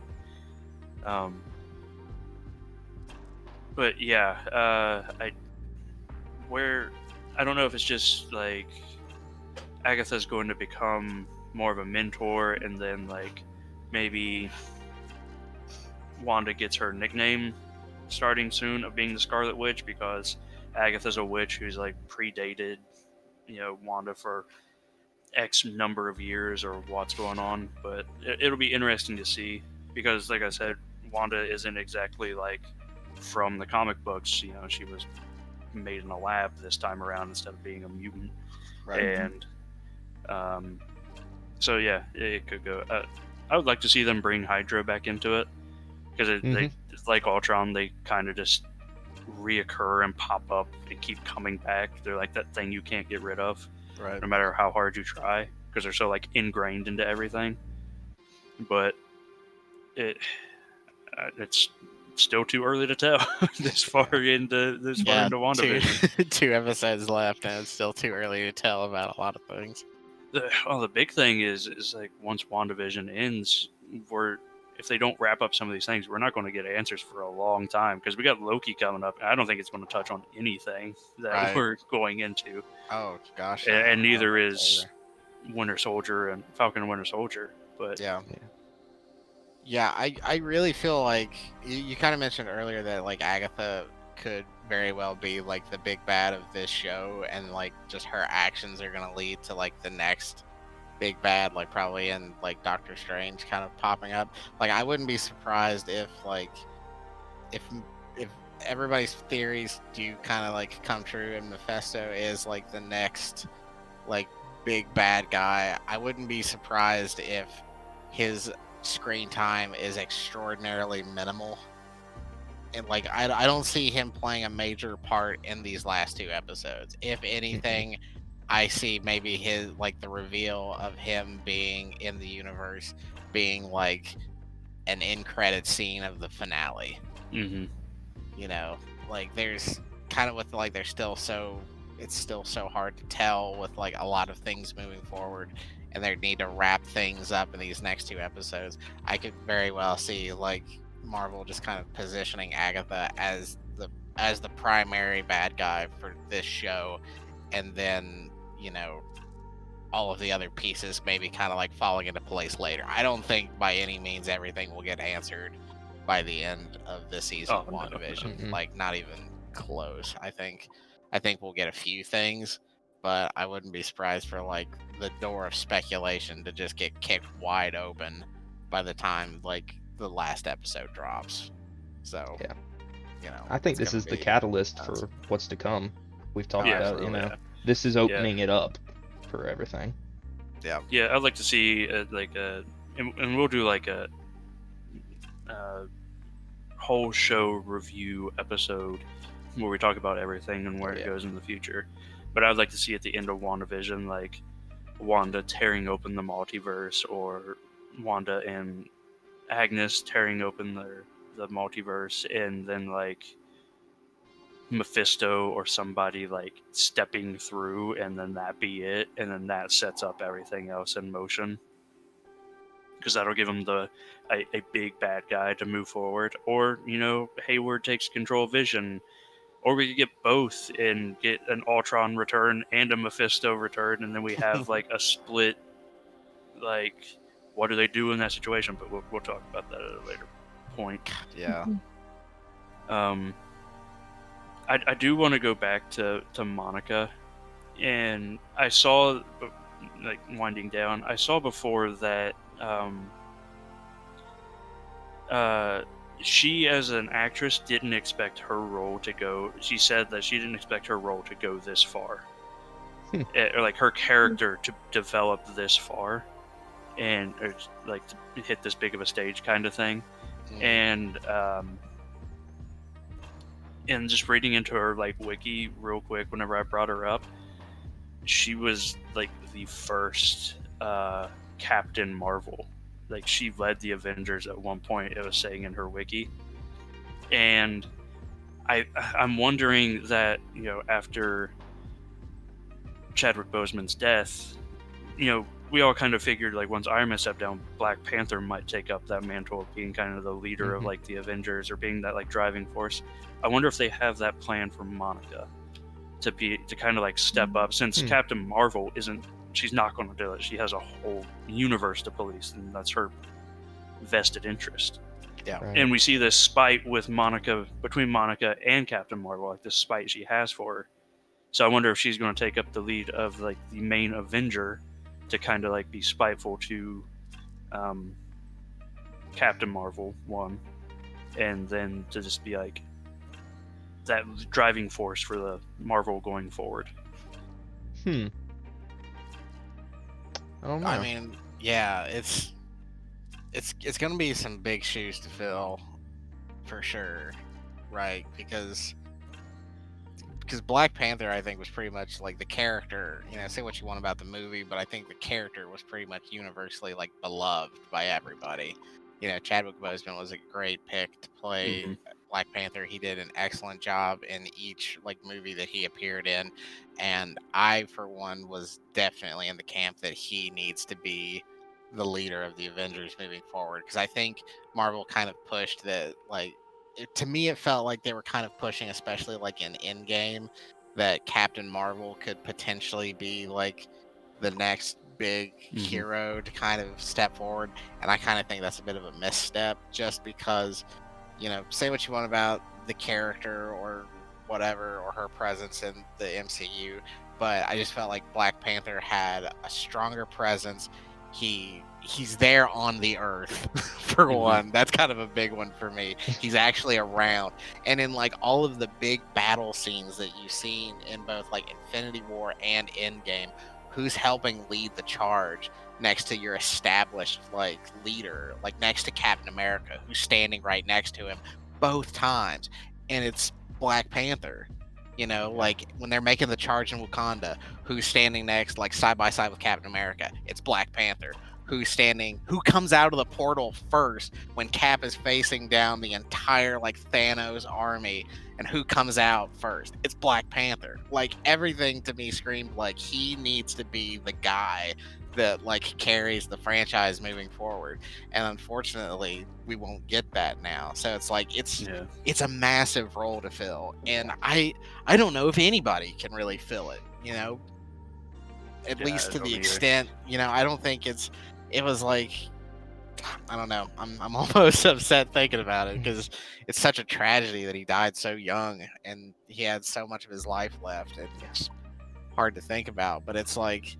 But yeah, I don't know if it's just like Agatha's going to become more of a mentor, and then like maybe Wanda gets her nickname starting soon of being the Scarlet Witch, because Agatha's a witch who's like predated, Wanda for X number of years or what's going on. But it'll be interesting to see, because like I said, Wanda isn't exactly like from the comic books. She was made in a lab this time around instead of being a mutant. Right. And so yeah, it could go. I would like to see them bring Hydra back into it, because they, like Ultron, they kind of just reoccur and pop up and keep coming back. They're like that thing you can't get rid of, right? No matter how hard you try, because they're so like ingrained into everything. But it's still too early to tell this far into WandaVision. Two episodes left, and it's still too early to tell about a lot of things. The big thing is like once WandaVision ends, if they don't wrap up some of these things, we're not going to get answers for a long time, because we got Loki coming up. And I don't think it's going to touch on anything that we're going into. Oh gosh, and neither is Winter Soldier and Falcon and Winter Soldier. But yeah, I really feel like you kind of mentioned earlier that like Agatha could very well be like the big bad of this show, and like just her actions are gonna lead to like the next big bad, like probably in like Doctor Strange kind of popping up. Like, I wouldn't be surprised if like if everybody's theories do kind of like come true and Mephisto is like the next like big bad guy. I wouldn't be surprised if his screen time is extraordinarily minimal, and like I don't see him playing a major part in these last two episodes. If anything, I see maybe his like the reveal of him being in the universe being like an end credit scene of the finale. Like there's kind of with like it's still so hard to tell with like a lot of things moving forward, and they need to wrap things up in these next two episodes. I could very well see like Marvel just kind of positioning Agatha as the primary bad guy for this show, and then all of the other pieces maybe kind of like falling into place later. I don't think by any means everything will get answered by the end of this season of WandaVision. Like, not even close. I think we'll get a few things, but I wouldn't be surprised for like the door of speculation to just get kicked wide open by the time like the last episode drops. So, Yeah. I think this is the catalyst for what's to come. We've talked about, this is opening it up for everything. Yeah. Yeah, I'd like to see and we'll do like a whole show review episode where we talk about everything and where it goes in the future. But I'd like to see at the end of WandaVision, like Wanda tearing open the multiverse, or Wanda and Agnes tearing open the multiverse, and then like Mephisto or somebody like stepping through, and then that be it, and then that sets up everything else in motion. Because that'll give them a big bad guy to move forward. Or, Hayward takes control of Vision. Or we could get both and get an Ultron return and a Mephisto return, and then we have like a split, like, what do they do in that situation? But we'll talk about that at a later point. Yeah. I do want to go back to Monica, and I saw, like, winding down, I saw before that she, as an actress, didn't expect her role to go. She said that she didn't expect her role to go this far, or like her character to develop this far, and like to hit this big of a stage, kind of thing. And just reading into her like wiki real quick, whenever I brought her up, she was like the first Captain Marvel. Like, she led the Avengers at one point, it was saying in her wiki. And I'm wondering that, after Chadwick Boseman's death, we all kind of figured, like, once Iron Man stepped down, Black Panther might take up that mantle of being kind of the leader of, like, the Avengers, or being that, like, driving force. I wonder if they have that plan for Monica to kind of, like, step up, since Captain Marvel she's not going to do it. She has a whole universe to police, and that's her vested interest. Yeah. Right. And we see this spite with Monica, between Monica and Captain Marvel, like this spite she has for her. So I wonder if she's going to take up the lead of like the main Avenger to kind of like be spiteful to Captain Marvel, one, and then to just be like that driving force for the Marvel going forward. I don't know. I mean, yeah, it's gonna be some big shoes to fill, for sure, right? Because Black Panther, I think, was pretty much like the character. Say what you want about the movie, but I think the character was pretty much universally like beloved by everybody. Chadwick Boseman was a great pick to play Black Panther. He did an excellent job in each like movie that he appeared in, and I, for one, was definitely in the camp that he needs to be the leader of the Avengers moving forward. Because I think Marvel kind of pushed that, like, to me, it felt like they were kind of pushing, especially like in Endgame, that Captain Marvel could potentially be like the next big hero to kind of step forward. And I kind of think that's a bit of a misstep, just because, say what you want about the character or whatever, or her presence in the MCU, but I just felt like Black Panther had a stronger presence. He's there on the earth, for one. That's kind of a big one for me. He's actually around. And in like all of the big battle scenes that you've seen in both like Infinity War and Endgame, who's helping lead the charge next to your established like leader, like next to Captain America, who's standing right next to him both times? And it's Black Panther. Like when they're making the charge in Wakanda, who's standing next, like side by side with Captain America? It's Black Panther. Who comes out of the portal first when Cap is facing down the entire like Thanos army, and who comes out first? It's Black Panther. Like, everything to me screamed like he needs to be the guy that like carries the franchise moving forward. And unfortunately, we won't get that now. So it's like it's a massive role to fill, and I don't know if anybody can really fill it. At least to the extent, I don't think it was like, I don't know. I'm almost upset thinking about it, because it's such a tragedy that he died so young, and he had so much of his life left, and it's hard to think about. But it's like,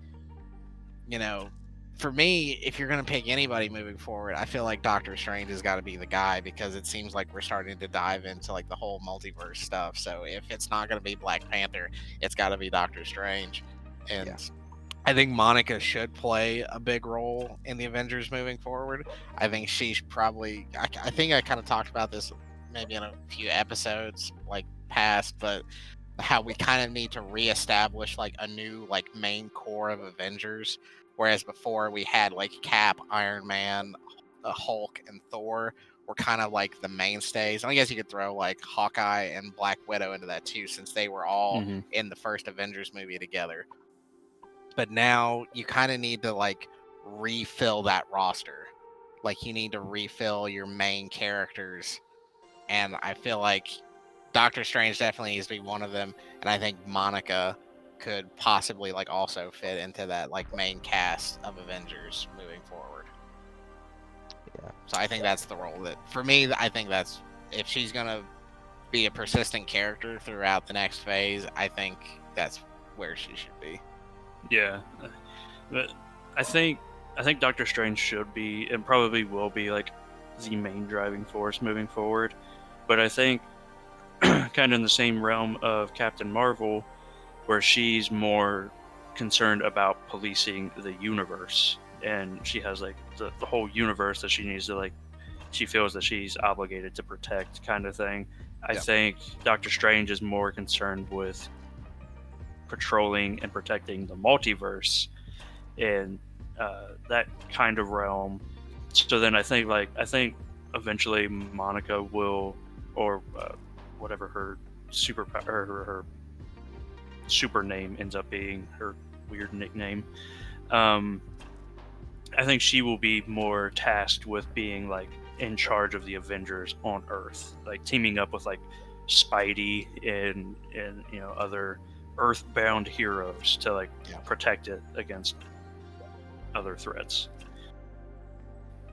for me, if you're going to pick anybody moving forward, I feel like Doctor Strange has got to be the guy, because it seems like we're starting to dive into like the whole multiverse stuff. So if it's not going to be Black Panther, it's got to be Doctor Strange. And Yeah. I think Monica should play a big role in the Avengers moving forward. I think she's probably, I think I kind of talked about this maybe in a few episodes like past, but how we kind of need to reestablish like a new like main core of Avengers. Whereas before we had like Cap, Iron Man, Hulk, and Thor were kind of like the mainstays. And I guess you could throw like Hawkeye and Black Widow into that too, since they were all in the first Avengers movie together. But now you kind of need to like refill that roster. Like you need to refill your main characters. And I feel like Doctor Strange definitely needs to be one of them. And I think Monica could possibly like also fit into that like main cast of Avengers moving forward. Yeah. So I think that's the role that, for me, I think that's, if she's gonna be a persistent character throughout the next phase, I think that's where she should be. Yeah, but I think Doctor Strange should be, and probably will be, like the main driving force moving forward. But I think kind of in the same realm of Captain Marvel, where she's more concerned about policing the universe, and she has like the whole universe that she needs to like, she feels that she's obligated to protect, kind of thing. I think Doctor Strange is more concerned with patrolling and protecting the multiverse and that kind of realm. So then I think eventually Monica will, or whatever her superpower, her super name ends up being, her weird nickname, I think she will be more tasked with being like in charge of the Avengers on Earth, like teaming up with like Spidey and you know, other Earthbound heroes to like protect it against other threats,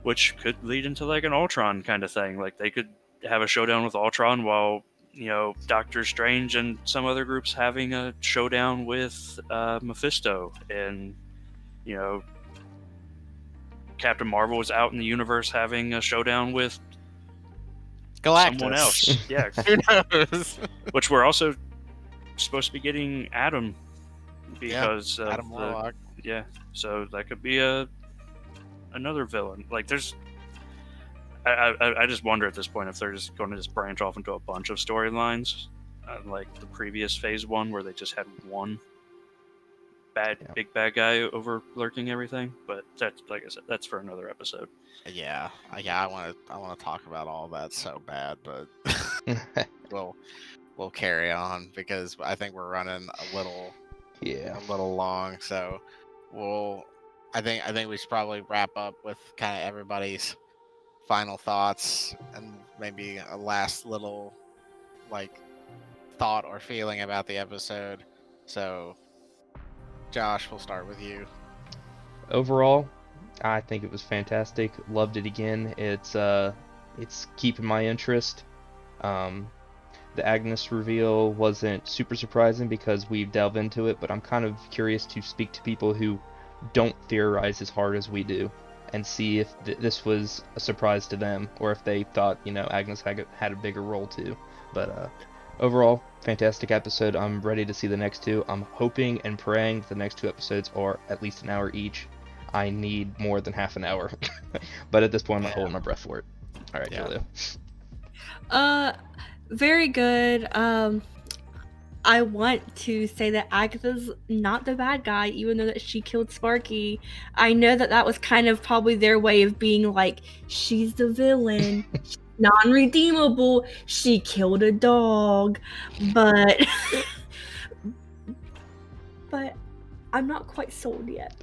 which could lead into like an Ultron kind of thing. Like they could have a showdown with Ultron while, you know, Doctor Strange and some other groups having a showdown with Mephisto, and you know, Captain Marvel was out in the universe having a showdown with Galactus. Someone else. Yeah. Who knows? Which we're also supposed to be getting Adam, because of Adam Warlock. Yeah, so that could be another villain. Like there's, I just wonder at this point if they're just going to just branch off into a bunch of storylines, like the previous Phase 1 where they just had one big bad guy over lurking everything. But that's, like I said, that's for another episode. Yeah, I want to talk about all that so bad, but we'll carry on, because I think we're running a little long. So I think we should probably wrap up with kind of everybody's final thoughts and maybe a last little like thought or feeling about the episode. So Josh, we'll start with you. Overall, I think it was fantastic. Loved it again. It's keeping my interest. The Agnes reveal wasn't super surprising because we've delved into it, but I'm kind of curious to speak to people who don't theorize as hard as we do and see if this was a surprise to them, or if they thought, you know, Agnes had a bigger role too. But overall, fantastic episode. I'm ready to see the next two. I'm hoping and praying that the next two episodes are at least an hour each. I need more than half an hour. But at this point, I'm not holding my breath for it. All right, Julia. Very good. I want to say that Agatha's not the bad guy, even though that she killed Sparky. I know that that was kind of probably their way of being like, she's the villain, she's non-redeemable, she killed a dog, but I'm not quite sold yet.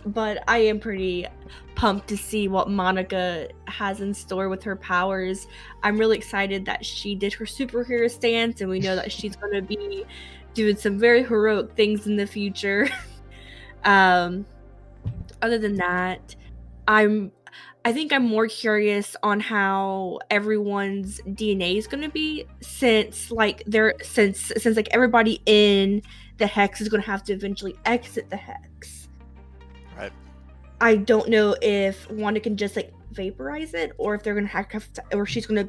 But I am pretty pumped to see what Monica has in store with her powers. I'm really excited that she did her superhero stance, and we know that she's going to be doing some very heroic things in the future. Other than that, I think I'm more curious on how everyone's DNA is going to be, since like everybody in the Hex is going to have to eventually exit the Hex. Right. I don't know if Wanda can just like vaporize it, or if they're gonna have to, or she's gonna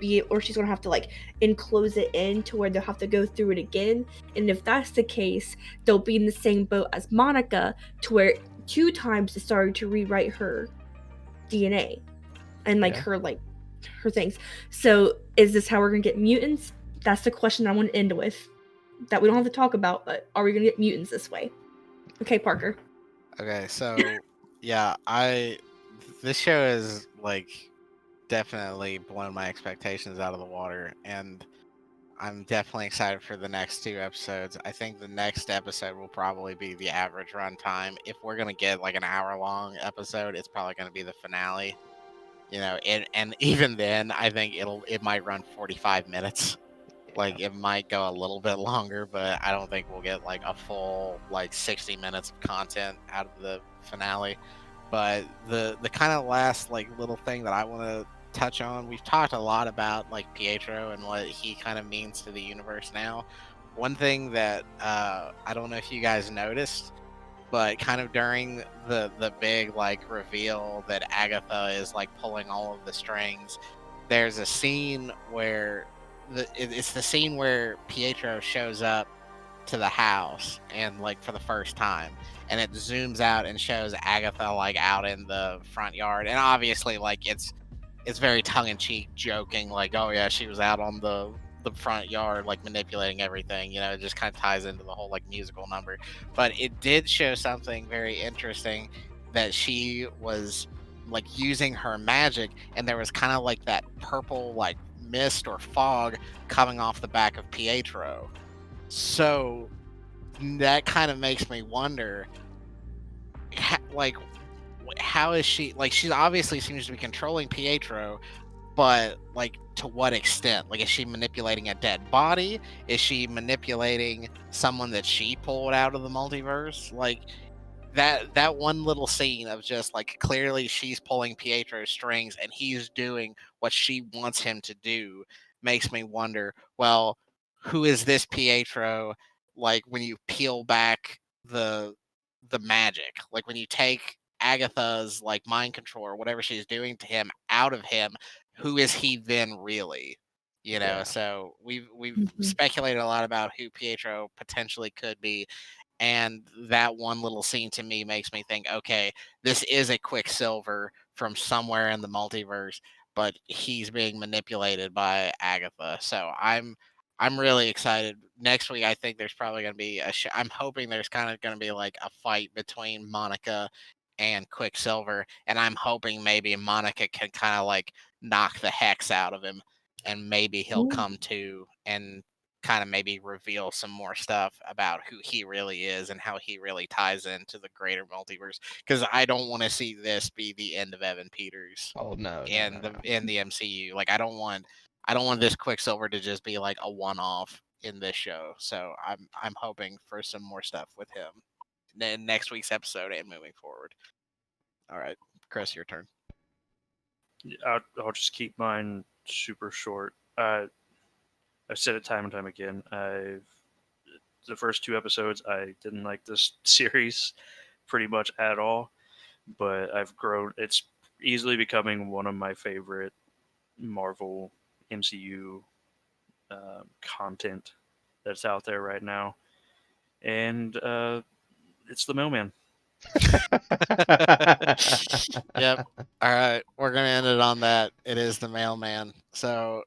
have to like enclose it in to where they'll have to go through it again. And if that's the case, they'll be in the same boat as Monica, to where 2 times it started to rewrite her DNA and like her things. So is this how we're gonna get mutants? That's the question I want to end with. That we don't have to talk about, but are we gonna get mutants this way? Okay, Parker. Okay, so yeah, this show is like definitely blown my expectations out of the water, and I'm definitely excited for the next 2 episodes. I think the next episode will probably be the average runtime. If we're gonna get like an hour-long episode, it's probably gonna be the finale. And even then, I think it might run 45 minutes. Like it might go a little bit longer, but I don't think we'll get like a full like 60 minutes of content out of the finale. But the kind of last like little thing that I want to touch on, we've talked a lot about like Pietro and what he kind of means to the universe now. One thing that I don't know if you guys noticed, but kind of during the big like reveal that Agatha is like pulling all of the strings, there's a scene where it's the scene where Pietro shows up to the house and like for the first time, and it zooms out and shows Agatha like out in the front yard, and obviously like it's very tongue-in-cheek joking, like, oh yeah, she was out on the front yard like manipulating everything. It just kind of ties into the whole like musical number. But it did show something very interesting, that she was like using her magic, and there was kind of like that purple like mist or fog coming off the back of Pietro. So that kind of makes me wonder, like, how is she, like, she obviously seems to be controlling Pietro, but like to what extent? Like, is she manipulating a dead body? Is she manipulating someone that she pulled out of the multiverse? Like, that one little scene of just like clearly she's pulling Pietro's strings and he's doing what she wants him to do makes me wonder, well, who is this Pietro? Like, when you peel back the magic, like when you take Agatha's like mind control or whatever she's doing to him out of him, who is he then really? Yeah. So we've Mhm. speculated a lot about who Pietro potentially could be, and that one little scene to me makes me think, okay, this is a Quicksilver from somewhere in the multiverse, but he's being manipulated by Agatha. So I'm really excited. Next week, I think there's probably going to be I'm hoping there's kind of going to be like a fight between Monica and Quicksilver, and I'm hoping maybe Monica can kind of like knock the hex out of him, and maybe he'll Ooh. come to and kind of maybe reveal some more stuff about who he really is and how he really ties into the greater multiverse. Because I don't want to see this be the end of Evan Peters Oh no, no, in no, no. the MCU. Like, I don't want this Quicksilver to just be like a one-off in this show. So I'm hoping for some more stuff with him in next week's episode and moving forward. All right, Chris, your turn. I'll just keep mine super short. I've said it time and time again. The first 2 episodes, I didn't like this series pretty much at all, but I've grown. It's easily becoming one of my favorite Marvel MCU content that's out there right now, and it's the Mailman. Yep. All right, we're gonna end it on that. It is the Mailman. So,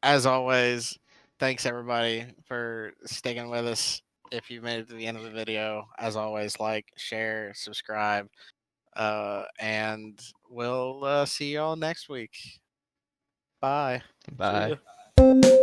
as always, thanks everybody for sticking with us. If you made it to the end of the video, as always, like, share, subscribe, and we'll see y'all next week. Bye. Bye. See ya.